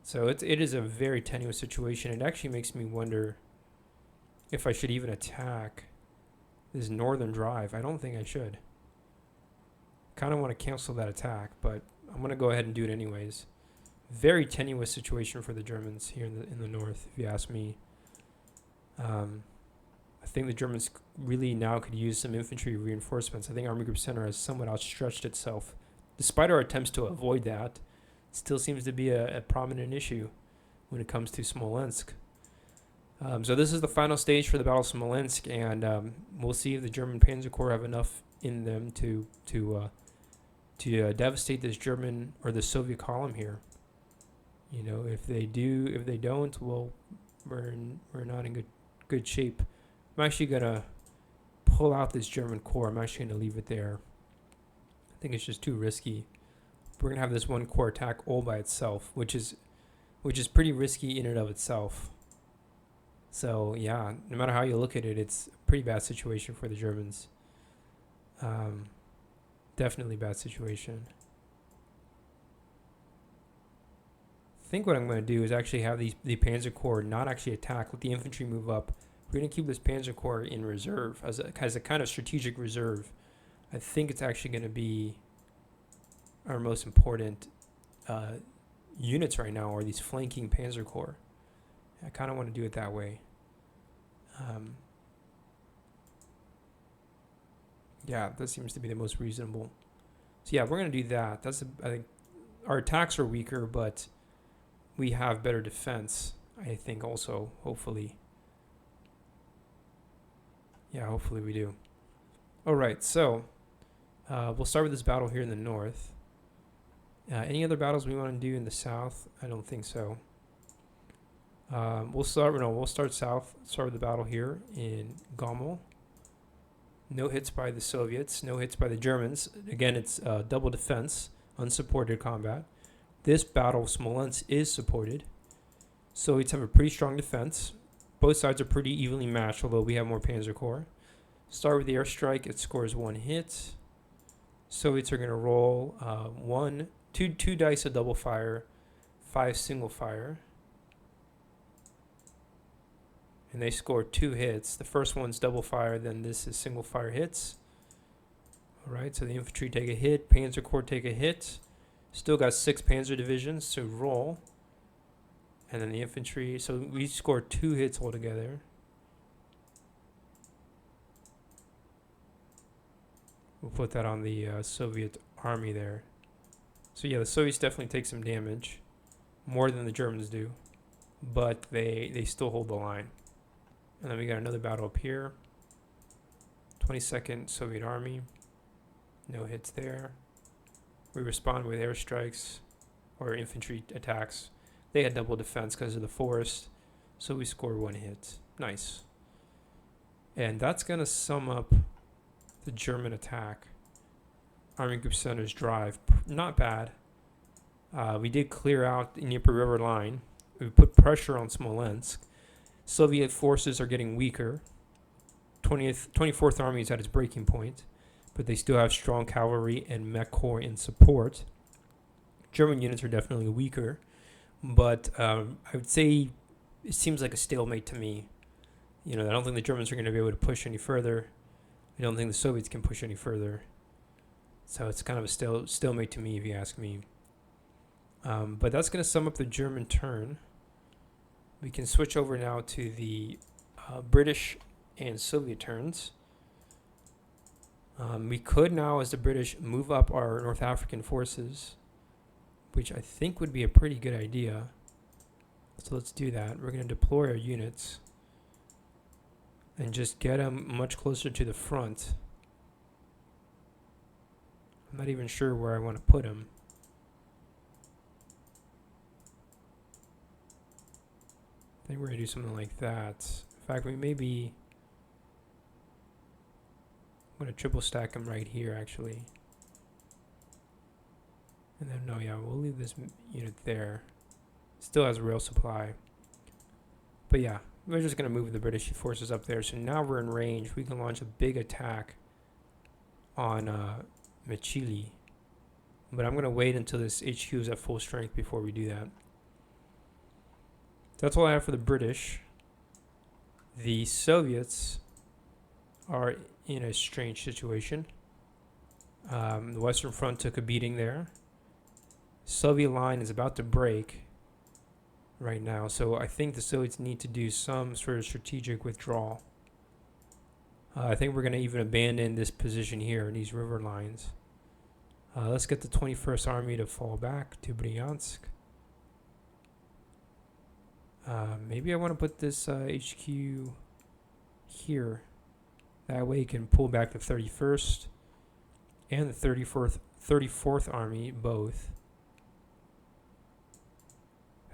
So it is a very tenuous situation. It actually makes me wonder if I should even attack this northern drive. I don't think I should. Kind of want to cancel that attack, but I'm going to go ahead and do it anyways. Very tenuous situation for the Germans here in the north, if you ask me. I think the Germans really now could use some infantry reinforcements. I think Army Group Center has somewhat outstretched itself. Despite our attempts to avoid that, it still seems to be a prominent issue when it comes to Smolensk. So this is the final stage for the Battle of Smolensk, and we'll see if the German Panzer Corps have enough in them to devastate this German or the Soviet column here. You know, if they do, if they don't, well, we're not in good shape. I'm actually gonna pull out this German corps. I'm actually gonna leave it there. I think it's just too risky. We're gonna have this one corps attack all by itself, which is pretty risky in and of itself. So yeah, no matter how you look at it, it's a pretty bad situation for the Germans. Definitely bad situation. I think what I'm going to do is actually have the Panzer Corps not actually attack, let the infantry move up. We're going to keep this Panzer Corps in reserve as a kind of strategic reserve. I think it's actually going to be our most important units right now are these flanking Panzer Corps. I kind of want to do it that way. Yeah, that seems to be the most reasonable. So yeah, we're going to do that. I think our attacks are weaker, but we have better defense, I think, also, hopefully. Yeah, hopefully we do. All right, so we'll start with this battle here in the north. Any other battles we want to do in the south? I don't think so. We'll start south. Start with the battle here in Gomel. No hits by the Soviets, no hits by the Germans. Again, it's double defense, unsupported combat. This battle of Smolensk is supported. Soviets have a pretty strong defense. Both sides are pretty evenly matched, although we have more Panzer Corps. Start with the airstrike. It scores 1 hit. Soviets are going to roll two dice of double fire, 5 single fire. And they score 2 hits. The first one's double fire, then this is single fire hits. All right, so the infantry take a hit, Panzer Corps take a hit. Still got 6 Panzer divisions to roll. And then the infantry, so we scored 2 hits altogether. We'll put that on the Soviet army there. So yeah, the Soviets definitely take some damage, more than the Germans do, but they still hold the line. And then we got another battle up here. 22nd Soviet Army, no hits there. We respond with airstrikes or infantry attacks. They had double defense because of the forest, so we scored 1 hit. Nice. And that's going to sum up the German attack. Army Group Center's drive, not bad. We did clear out the Dnieper River line. We put pressure on Smolensk. Soviet forces are getting weaker. 24th Army is at its breaking point. but they still have strong cavalry and mech corps in support. German units are definitely weaker, but I would say it seems like a stalemate to me. I don't think the Germans are going to be able to push any further. I don't think the Soviets can push any further. So it's kind of a stalemate to me, if you ask me. But that's going to sum up the German turn. We can switch over now to the British and Soviet turns. We could now, as the British, move up our North African forces, which I think would be a pretty good idea. So let's do that. We're going to deploy our units and just get them much closer to the front. I'm not even sure where I want to put them. I think we're going to do something like that. In fact, we maybe... I'm going to triple stack them right here, actually. And then, no, yeah, we'll leave this unit there. Still has rail supply. But yeah, we're just going to move the British forces up there. So now we're in range. We can launch a big attack on Mechili. But I'm going to wait until this HQ is at full strength before we do that. That's all I have for the British. The Soviets are in a strange situation. The Western Front took a beating there. Soviet line is about to break right now, so I think the Soviets need to do some sort of strategic withdrawal. I think we're going to even abandon this position here, these river lines. Let's get the 21st Army to fall back to Bryansk. Maybe I want to put this HQ here. That way you can pull back the 31st and the 34th Army both.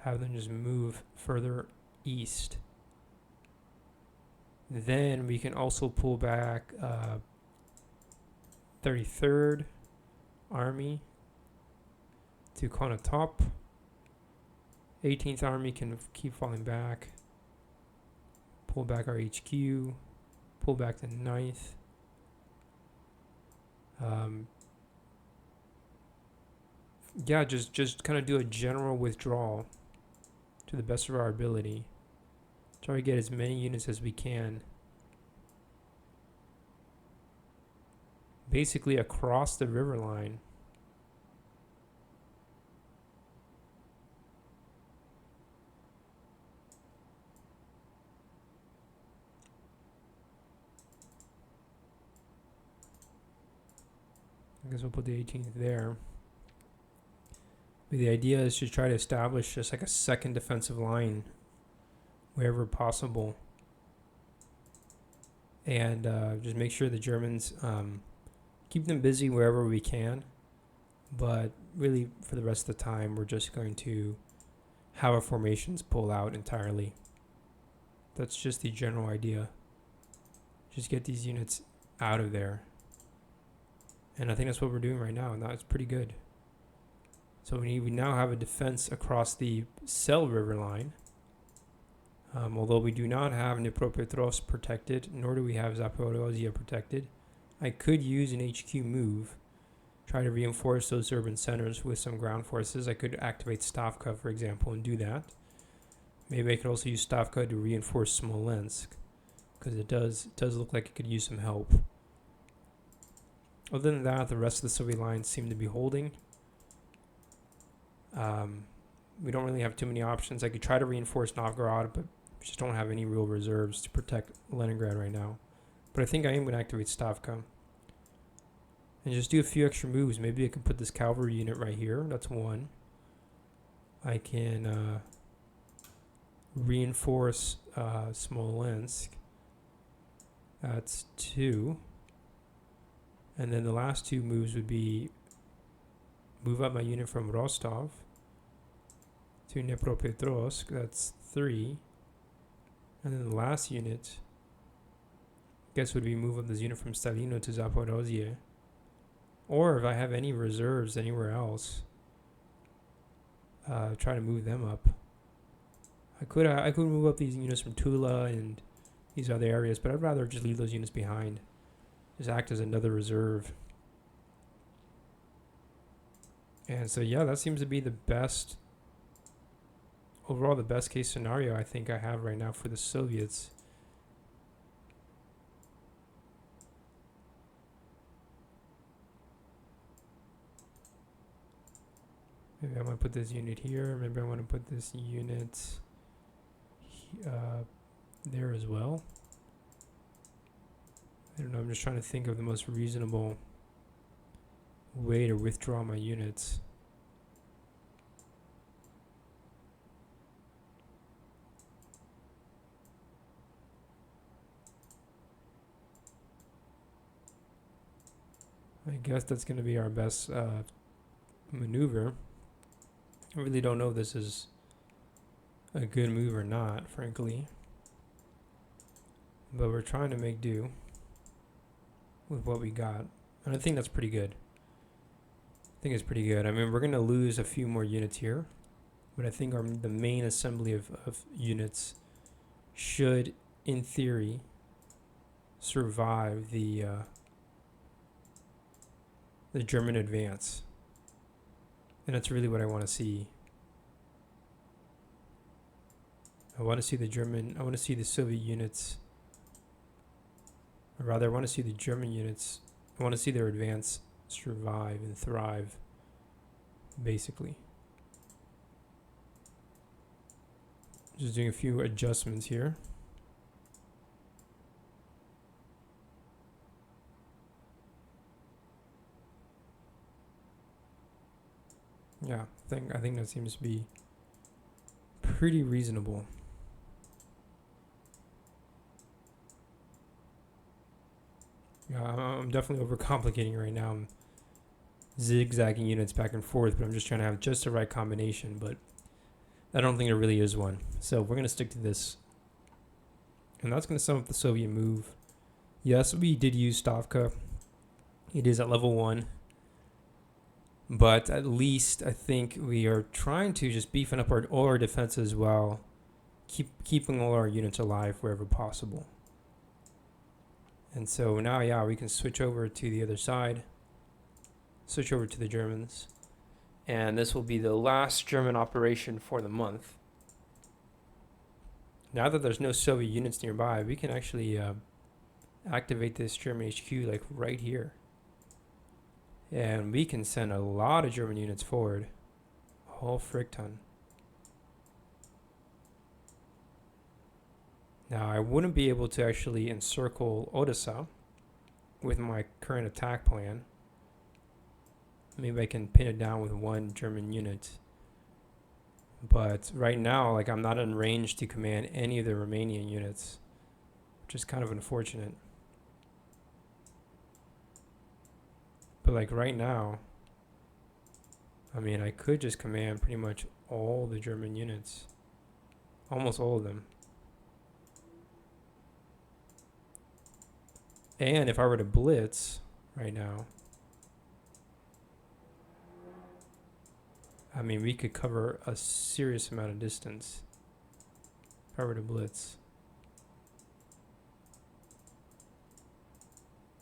Have them just move further east. Then we can also pull back 33rd Army to Konotop. 18th Army can keep falling back. Pull back our HQ. Pull back the 9th. Yeah, just kind of do a general withdrawal to the best of our ability. Try to get as many units as we can. Basically across the river line. I guess we'll put the 18th there. But the idea is to try to establish just like a second defensive line wherever possible. And just make sure the Germans keep them busy wherever we can. But really, for the rest of the time, we're just going to have our formations pull out entirely. That's just the general idea. Just get these units out of there. And I think that's what we're doing right now, and that's pretty good. So we now have a defense across the Sel River line. Although we do not have Dnipropetrovsk protected, nor do we have Zaporozhye protected. I could use an HQ move, try to reinforce those urban centers with some ground forces. I could activate Stavka, for example, and do that. Maybe I could also use Stavka to reinforce Smolensk, because it does look like it could use some help. Other than that, the rest of the Soviet lines seem to be holding. We don't really have too many options. I could try to reinforce Novgorod, but we just don't have any real reserves to protect Leningrad right now. But I think I am going to activate Stavka. And just do a few extra moves. Maybe I can put this cavalry unit right here. That's one. I can reinforce Smolensk. That's two. And then the last two moves would be move up my unit from Rostov to Dnipropetrovsk. That's three. And then the last unit, I guess, would be move up this unit from Stalino to Zaporozhye. Or if I have any reserves anywhere else, try to move them up. I could move up these units from Tula and these other areas, but I'd rather just leave those units behind. just act as another reserve. And so, yeah, that seems to be the best, overall, the best case scenario I think I have right now for the Soviets. Maybe I want to put this unit here. Maybe I want to put this unit there as well. I don't know, I'm just trying to think of the most reasonable way to withdraw my units. I guess that's going to be our best maneuver. I really don't know if this is a good move or not, frankly. But we're trying to make do with what we got. And I think that's pretty good. I think it's pretty good. I mean, we're going to lose a few more units here. But I think the main assembly of units should, in theory, survive the German advance. And that's really what I want to see. I want to see the Soviet units. Or rather, I want to see the German units. I want to see their advance survive and thrive, basically. Just doing a few adjustments here. Yeah, I think that seems to be pretty reasonable. Yeah, I'm definitely overcomplicating right now. I'm zigzagging units back and forth, but I'm just trying to have just the right combination, but I don't think there really is one. So we're going to stick to this. And that's going to sum up the Soviet move. Yes, we did use Stavka. It is at level 1. But at least I think we are trying to just beefing up all our defenses while keeping all our units alive wherever possible. And so now, yeah, we can switch over to the other side. Switch over to the Germans. And this will be the last German operation for the month. Now that there's no Soviet units nearby, we can actually activate this German HQ like right here. And we can send a lot of German units forward. A whole frick ton. Now, I wouldn't be able to actually encircle Odessa with my current attack plan. Maybe I can pin it down with one German unit. But right now, like, I'm not in range to command any of the Romanian units, which is kind of unfortunate. But like right now, I mean, I could just command pretty much all the German units. Almost all of them. And if I were to blitz right now, I mean, we could cover a serious amount of distance if I were to blitz.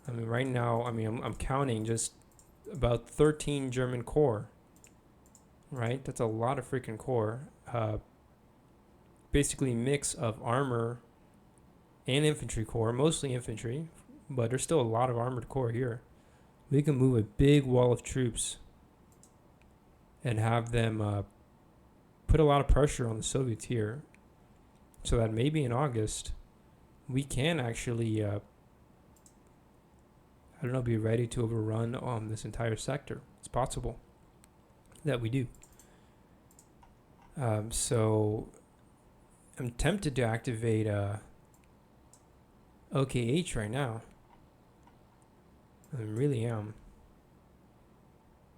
I mean, right now, I mean, I'm counting just about 13 German corps, right? That's a lot of freaking corps. Basically mix of armor and infantry corps, mostly infantry, but there's still a lot of armored corps here. We can move a big wall of troops and have them put a lot of pressure on the Soviets here, so that maybe in August we can actually I don't know, be ready to overrun this entire sector. It's possible that we do. So I'm tempted to activate OKH right now. I really am.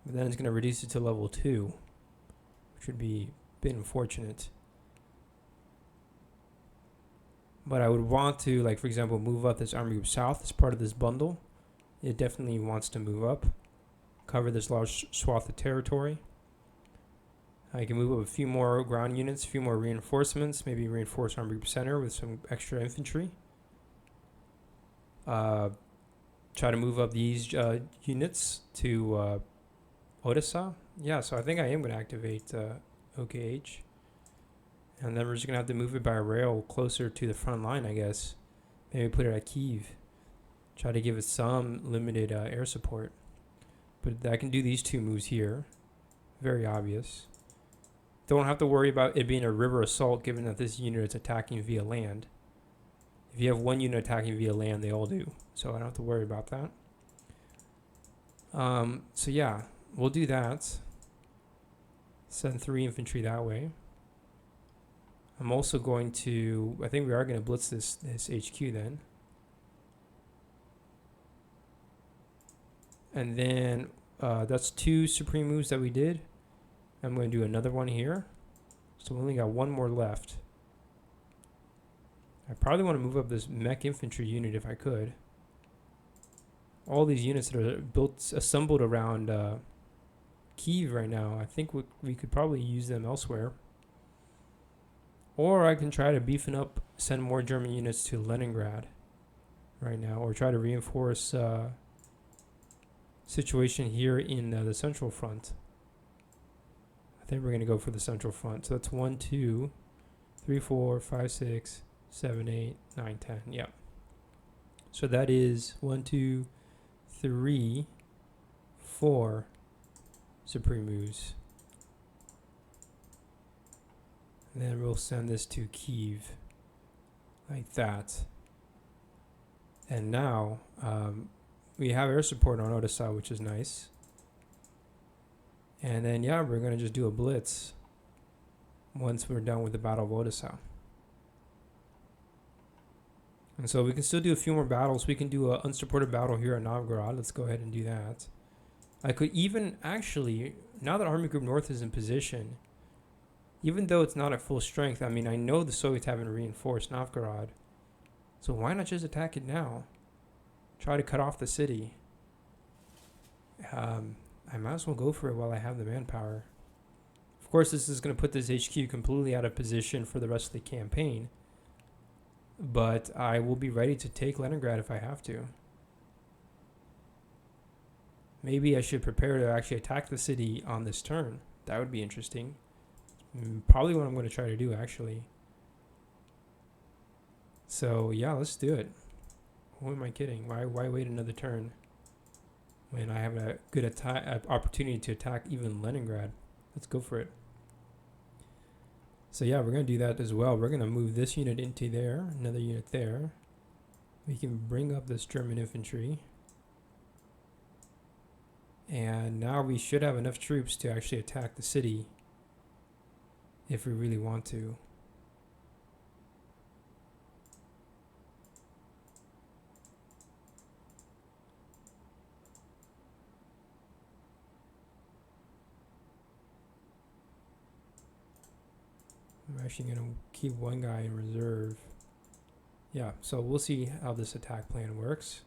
But then it's going to reduce it to level 2, which would be a bit unfortunate. But I would want to, like, for example, move up this Army Group South as part of this bundle. It definitely wants to move up, cover this large swath of territory. I can move up a few more ground units, a few more reinforcements, maybe reinforce Army Group Center with some extra infantry. try to move up these units to Odessa. Yeah, so I think I am going to activate OKH. And then we're just going to have to move it by rail closer to the front line, I guess. Maybe put it at Kyiv. Try to give it some limited air support. But I can do these two moves here. Very obvious. Don't have to worry about it being a river assault given that this unit is attacking via land. If you have one unit attacking via land, they all do. So I don't have to worry about that. So yeah, we'll do that. Send 3 infantry that way. I'm also going to, I think we are going to blitz this HQ then. And then that's 2 supreme moves that we did. I'm going to do another one here. So we only got 1 more left. I probably want to move up this mech infantry unit if I could. All these units that are assembled around Kyiv right now, I think we could probably use them elsewhere. Or I can try to beefing up, send more German units to Leningrad right now, or try to reinforce situation here in the Central Front. I think we're going to go for the Central Front. So that's 1, 2, 3, 4, 5, 6, 7, 8, 9, 10. Yeah. So that is 1, 2, 3, 4 supreme moves. And then we'll send this to Kyiv like that. And now we have air support on Odessa, which is nice. And then, yeah, we're going to just do a blitz once we're done with the Battle of Odessa. And so we can still do a few more battles. We can do an unsupported battle here at Novgorod. Let's go ahead and do that. I could even actually, now that Army Group North is in position, even though it's not at full strength, I mean, I know the Soviets haven't reinforced Novgorod. So why not just attack it now? Try to cut off the city. I might as well go for it while I have the manpower. Of course, this is going to put this HQ completely out of position for the rest of the campaign. But I will be ready to take Leningrad if I have to. Maybe I should prepare to actually attack the city on this turn. That would be interesting. Probably what I'm going to try to do, actually. So, yeah, let's do it. Who am I kidding? Why wait another turn when I have a good opportunity to attack even Leningrad? Let's go for it. So, yeah, we're going to do that as well. We're going to move this unit into there, another unit there. We can bring up this German infantry. And now we should have enough troops to actually attack the city if we really want to. I'm actually going to keep one guy in reserve. Yeah, so we'll see how this attack plan works.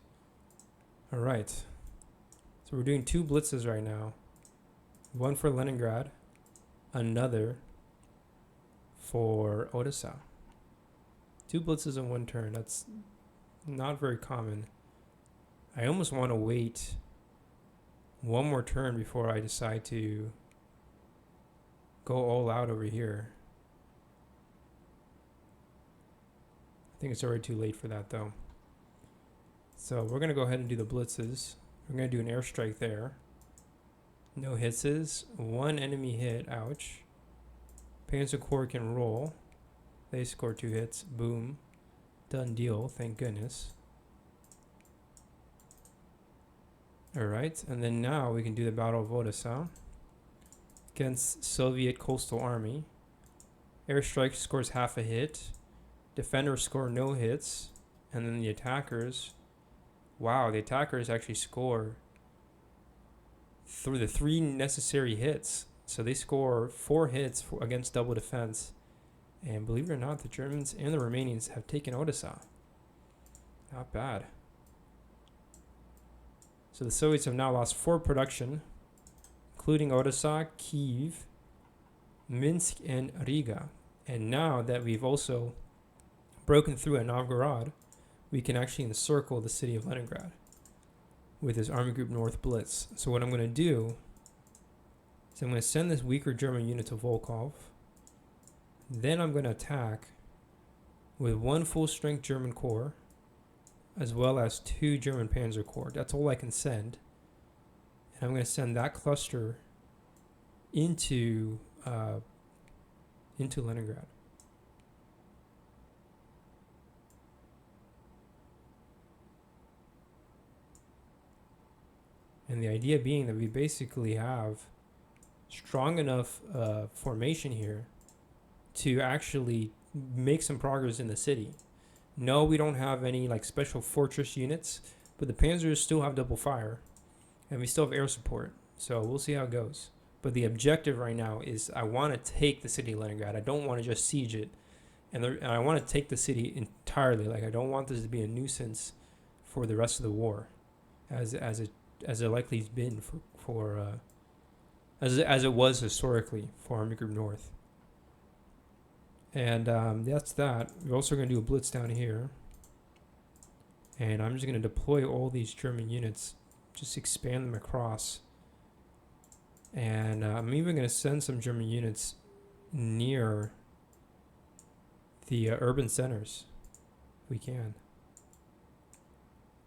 All right. So we're doing 2 blitzes right now. One for Leningrad, another for Odessa. 2 blitzes in 1 turn. That's not very common. I almost want to wait 1 more turn before I decide to go all out over here. I think it's already too late for that though. So we're going to go ahead and do the blitzes. We're going to do an airstrike there. No hitses. 1 enemy hit. Ouch. Panzer Corps can roll. They score 2 hits. Boom. Done deal. Thank goodness. Alright. And then now we can do the Battle of Odessa against Soviet Coastal Army. Airstrike scores half a hit. Defenders score no hits. And then the attackers... Wow, the attackers actually score through the 3 necessary hits. So they score 4 hits against double defense. And believe it or not, the Germans and the Romanians have taken Odessa. Not bad. So the Soviets have now lost 4 production, including Odessa, Kyiv, Minsk, and Riga. And now that we've also broken through at Novgorod, we can actually encircle the city of Leningrad. with this Army Group North Blitz. So what I'm going to do is I'm going to send this weaker German unit to Volkov. Then I'm going to attack with 1 full-strength German corps, as well as 2 German Panzer Corps. That's all I can send. And I'm going to send that cluster into Leningrad. And the idea being that we basically have strong enough formation here to actually make some progress in the city. No, we don't have any like special fortress units, but the Panzers still have double fire, and we still have air support. So we'll see how it goes. But the objective right now is I want to take the city of Leningrad. I don't want to just siege it, and I want to take the city entirely. Like I don't want this to be a nuisance for the rest of the war, as it likely has been as it was historically for Army Group North. And that's that. We're also going to do a blitz down here. And I'm just going to deploy all these German units, just expand them across. And I'm even going to send some German units near the urban centers, if we can.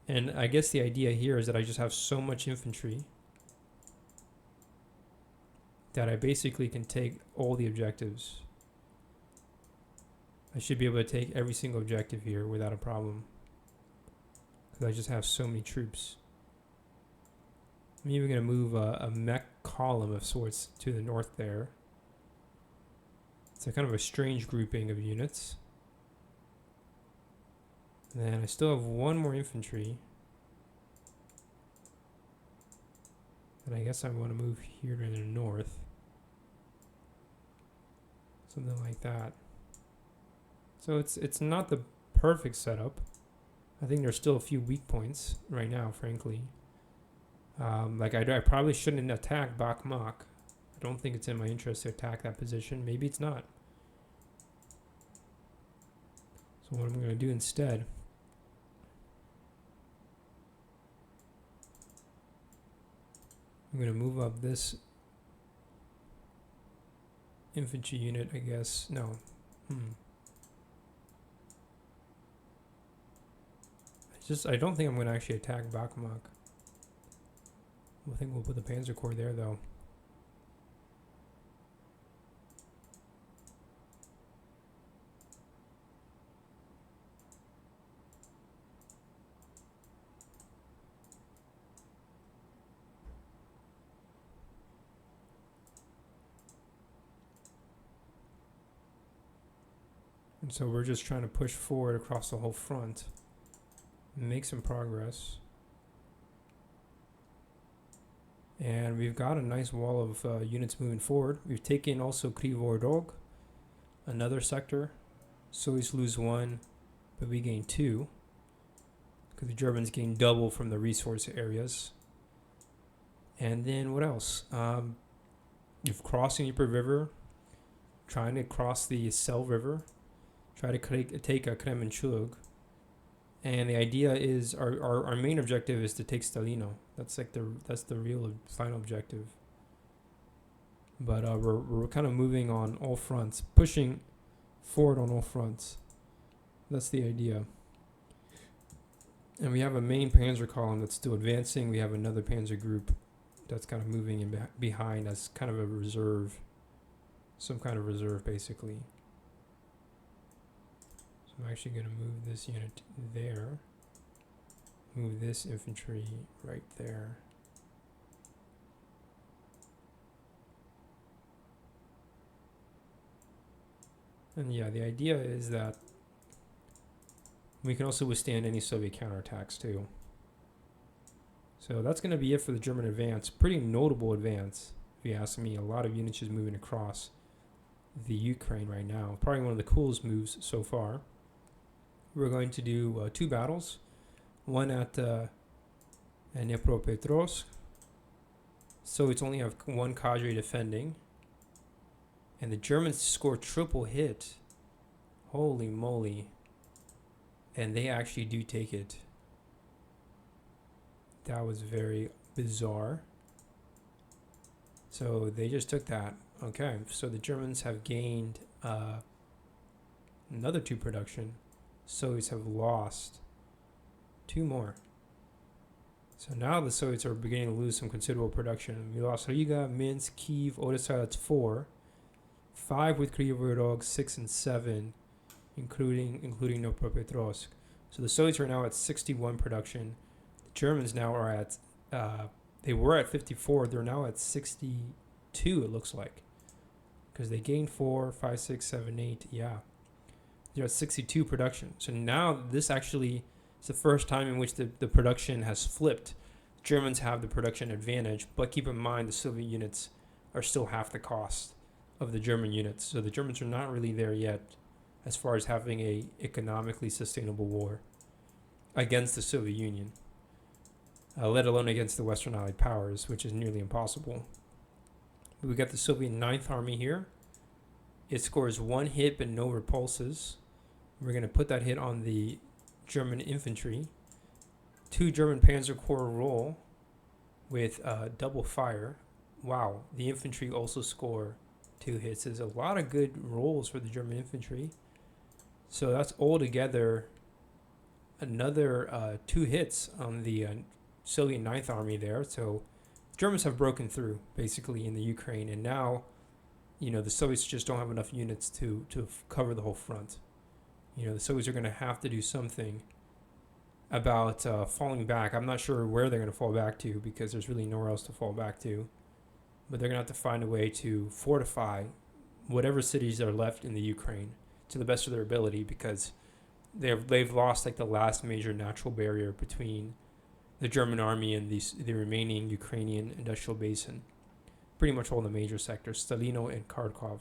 And I guess the idea here is that I just have so much infantry that I basically can take all the objectives. I should be able to take every single objective here without a problem, because I just have so many troops. I'm even going to move a mech column of sorts to the north there. It's a kind of a strange grouping of units. And then I still have 1 more infantry. And I guess I want to move here to the north. Something like that. So it's not the perfect setup. I think there's still a few weak points right now, frankly. Like I probably shouldn't attack Bakhmut. I don't think it's in my interest to attack that position. Maybe it's not. So what I'm going to do instead, I'm going to move up this infantry unit, I guess. No. I don't think I'm going to actually attack Bakhmut. I think we'll put the Panzer Corps there, though. And so we're just trying to push forward across the whole front and make some progress. And we've got a nice wall of units moving forward. We've taken also Kryvyi Rog, another sector. Soyuz lose 1, but we gain 2. Because the Germans gain double from the resource areas. And then what else? You've crossed the Dnieper River, trying to cross the Sel River, try to take Kremenchug. And the idea is our main objective is to take Stalino. That's like the real final objective. But we're kind of moving on all fronts, pushing forward on all fronts. That's the idea. And we have a main panzer column that's still advancing. We have another panzer group that's kind of moving in behind as kind of a reserve, some kind of reserve basically. So I'm actually going to move this unit there, move this infantry right there. And yeah, the idea is that we can also withstand any Soviet counterattacks too. So that's going to be it for the German advance. Pretty notable advance, if you ask me. A lot of units just moving across the Ukraine right now. Probably one of the coolest moves so far. We're going to do 2 battles. One at Dnipropetrovsk. So it's only have 1 cadre defending. And the Germans score triple hit. Holy moly. And they actually do take it. That was very bizarre. So they just took that. Okay, so the Germans have gained another 2 production. Soviets have lost 2 more. So now the Soviets are beginning to lose some considerable production. We lost Riga, Minsk, Kiev, Odessa, that's 4. 5 with Kryvyi 6 and 7, including Dnipropetrovsk. So the Soviets are now at 61 production. The Germans now are at, they were at 54. They're now at 62, it looks like. Because they gained 4, 5, 6, 7, 8. Yeah. They're at 62 production. So now this actually is the first time in which the production has flipped. Germans have the production advantage, but keep in mind the Soviet units are still half the cost of the German units. So the Germans are not really there yet as far as having a economically sustainable war against the Soviet Union, let alone against the Western Allied powers, which is nearly impossible. But we got the Soviet 9th Army here. It scores 1 hit but no repulses. We're going to put that hit on the German infantry. 2 German Panzer Corps roll with double fire. Wow, the infantry also score 2 hits. There's a lot of good rolls for the German infantry. So that's altogether another 2 hits on the Soviet 9th Army there. So Germans have broken through basically in the Ukraine, and now, you know, the Soviets just don't have enough units to cover the whole front. You know, the Soviets are going to have to do something about falling back. I'm not sure where they're going to fall back to, because there's really nowhere else to fall back to. But they're going to have to find a way to fortify whatever cities are left in the Ukraine to the best of their ability, because they've lost like the last major natural barrier between the German army and the remaining Ukrainian industrial basin. Pretty much all the major sectors, Stalino and Kharkov.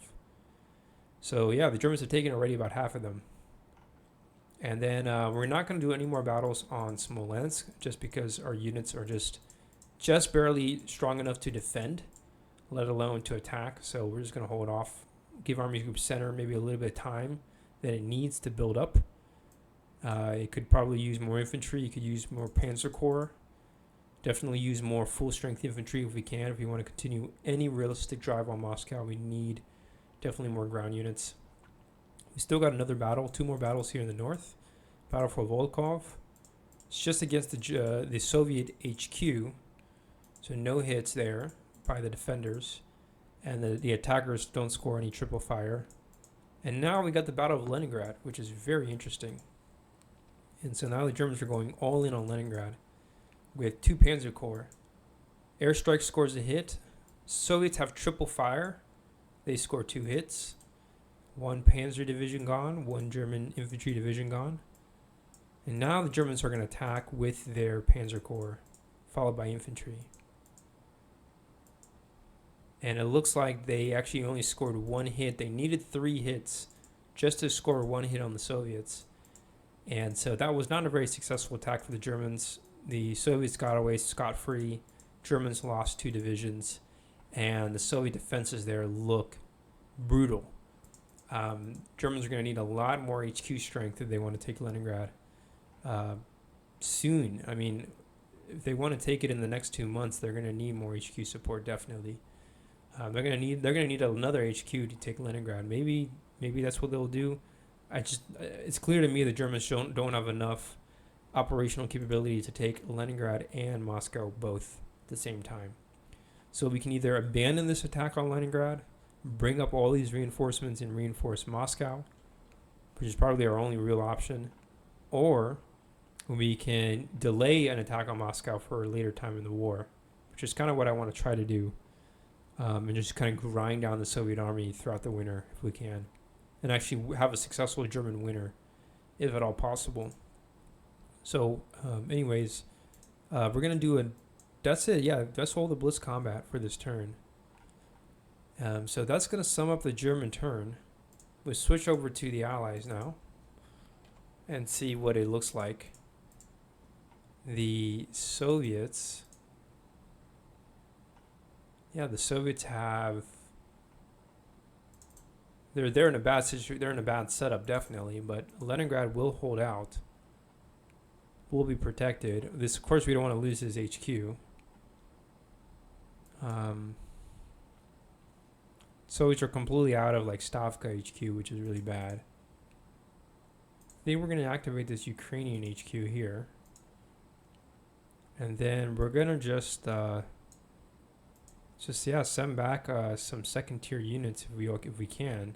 So yeah, the Germans have taken already about half of them. And then we're not going to do any more battles on Smolensk, just because our units are just barely strong enough to defend, let alone to attack. So we're just going to hold off, give Army Group Center maybe a little bit of time that it needs to build up. It could probably use more infantry. You could use more Panzer Corps. Definitely use more full-strength infantry if we can. If we want to continue any realistic drive on Moscow, we need definitely more ground units. We still got another battle, 2 more battles here in the north. Battle for Volkov. It's just against the Soviet HQ, so no hits there by the defenders, and the attackers don't score any triple fire. And now we got the Battle of Leningrad, which is very interesting. And so now the Germans are going all in on Leningrad with 2 Panzer Corps. Airstrike scores a hit. Soviets have triple fire. They score 2 hits. 1 Panzer division gone, 1 German infantry division gone. And now the Germans are going to attack with their Panzer Corps, followed by infantry. And it looks like they actually only scored 1 hit. They needed 3 hits just to score 1 hit on the Soviets. And so that was not a very successful attack for the Germans. The Soviets got away scot-free. Germans lost 2 divisions. And the Soviet defenses there look brutal. Germans are going to need a lot more HQ strength if they want to take Leningrad soon. I mean, if they want to take it in the next 2 months, they're going to need more HQ support, definitely. They're going to need another HQ to take Leningrad. Maybe that's what they'll do. It's clear to me the Germans don't have enough operational capability to take Leningrad and Moscow both at the same time. So we can either abandon this attack on Leningrad, bring up all these reinforcements and reinforce Moscow, which is probably our only real option, or we can delay an attack on Moscow for a later time in the war, which is kind of what I want to try to do, and just kind of grind down the Soviet army throughout the winter if we can, and actually have a successful German winter, if at all possible. So, anyways, we're going to do that's it. Yeah, that's all the Blitz combat for this turn. So that's going to sum up the German turn. We'll switch over to the Allies now and see what it looks like. The Soviets. Yeah, the Soviets have. They're in a bad situation. They're in a bad setup, definitely. But Leningrad will hold out. will be protected. This, of course, we don't want to lose his HQ. Soviets are completely out of like Stavka HQ, which is really bad. Then we're going to activate this Ukrainian HQ here. And then we're going to just send back some second tier units if we can.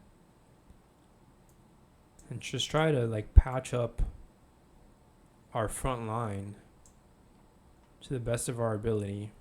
And just try to like patch up our front line to the best of our ability.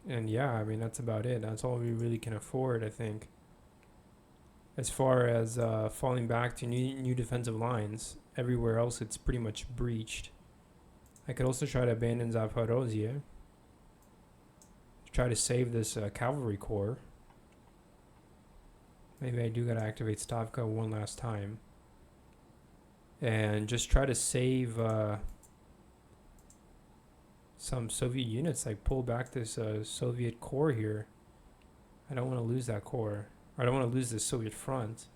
And yeah, I mean, that's about it. That's all we really can afford, I think. As far as falling back to new defensive lines, everywhere else it's pretty much breached. I could also try to abandon Zaporozhye. Try to save this cavalry corps. Maybe I do gotta activate Stavka one last time. And just try to save some Soviet units, like pull back this Soviet corps here. I don't want to lose that corps. Or I don't want to lose this Soviet front.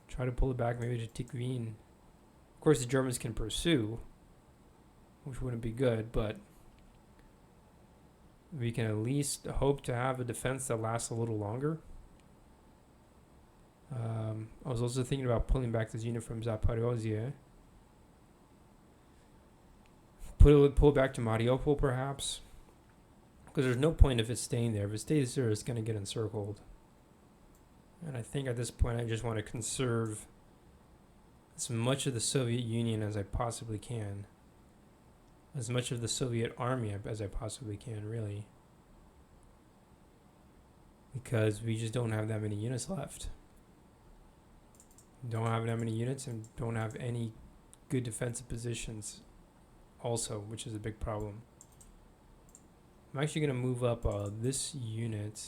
Try to pull it back maybe to Tikhvin. Of course, the Germans can pursue, which wouldn't be good, but we can at least hope to have a defense that lasts a little longer. I was also thinking about pulling back this unit from Zaporozhye. Pull back to Mariupol, perhaps. Because there's no point if it's staying there. If it stays there, it's going to get encircled. And I think at this point, I just want to conserve as much of the Soviet Union as I possibly can. As much of the Soviet army as I possibly can, really. Because we just don't have that many units left. Don't have that many units and don't have any good defensive positions also, which is a big problem. I'm actually going to move up this unit.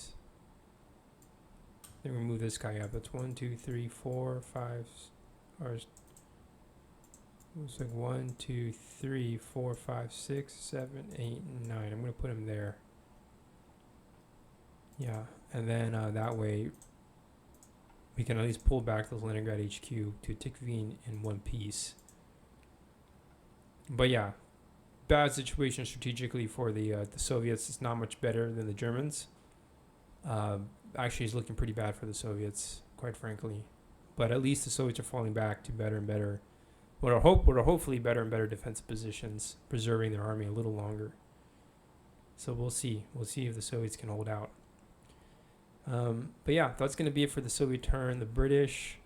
Then we move this guy up. That's 1, 2, 3, 4, 5, or it's like 1, 2, 3, 4, 5, 6, 7, 8, 9. I'm going to put him there. Yeah, and then that way we can at least pull back those Leningrad HQ to Tikhvin in one piece. But yeah, bad situation strategically for the Soviets. It's not much better than the Germans. Actually, it's looking pretty bad for the Soviets, quite frankly. But at least the Soviets are falling back to better and better, what are hopefully better and better defensive positions, preserving their army a little longer. So we'll see. We'll see if the Soviets can hold out. But yeah, that's going to be it for the Soviet turn. The British,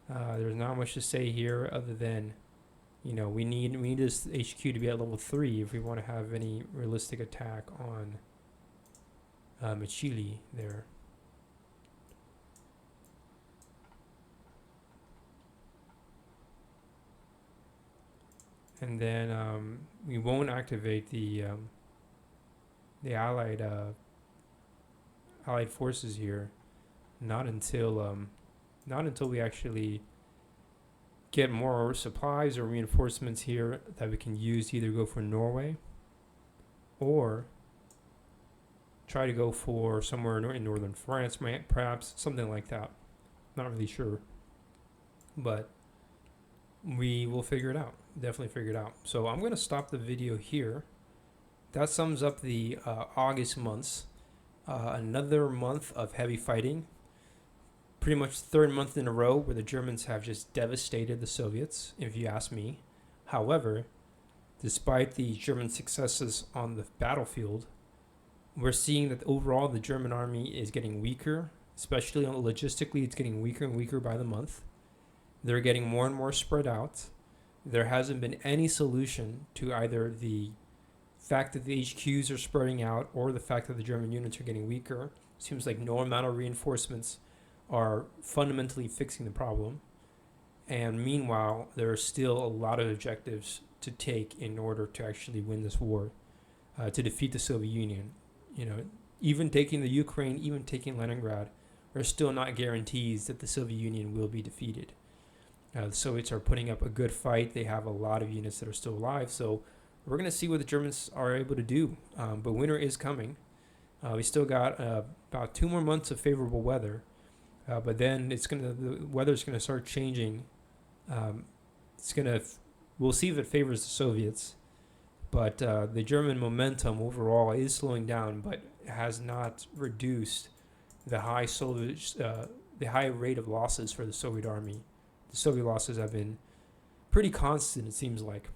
there's not much to say here other than, you know, we need this HQ to be at level 3 if we want to have any realistic attack on Chile there. And then we won't activate the Allied forces here, not until we actually get more supplies or reinforcements here that we can use to either go for Norway or try to go for somewhere in northern France, perhaps something like that. Not really sure, but we will figure it out. Definitely figure it out. So I'm going to stop the video here. That sums up the August months. Another month of heavy fighting. Pretty much third month in a row where the Germans have just devastated the Soviets, if you ask me. However, despite the German successes on the battlefield, we're seeing that overall the German army is getting weaker, especially logistically. It's getting weaker and weaker by the month. They're getting more and more spread out. There hasn't been any solution to either the fact that the HQs are spreading out or the fact that the German units are getting weaker. Seems like no amount of reinforcements are fundamentally fixing the problem. And meanwhile, there are still a lot of objectives to take in order to actually win this war, to defeat the Soviet Union. You know, even taking the Ukraine, even taking Leningrad, are still not guarantees that the Soviet Union will be defeated. The Soviets are putting up a good fight. They have a lot of units that are still alive. So we're going to see what the Germans are able to do. But winter is coming. We still got about 2 more months of favorable weather. But then the weather's going to start changing. We'll see if it favors the Soviets. But the German momentum overall is slowing down, but has not reduced the high rate of losses for the Soviet army. The Soviet losses have been pretty constant, it seems like.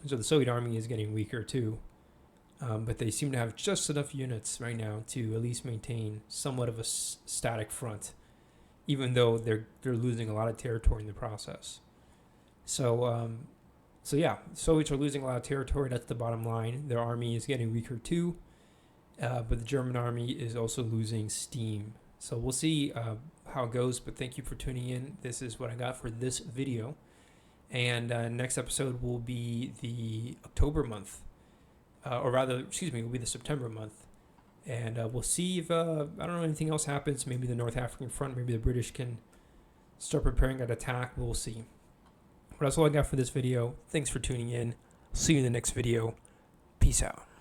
So the Soviet army is getting weaker too. But they seem to have just enough units right now to at least maintain somewhat of a static front, even though they're losing a lot of territory in the process. So yeah, Soviets are losing a lot of territory. That's the bottom line. Their army is getting weaker too, but the German army is also losing steam. So we'll see how it goes, but thank you for tuning in. This is what I got for this video. And next episode will be the October month, will be the September month. And we'll see if, I don't know, anything else happens. Maybe the North African front, maybe the British can start preparing an attack. We'll see. But that's all I got for this video. Thanks for tuning in. See you in the next video. Peace out.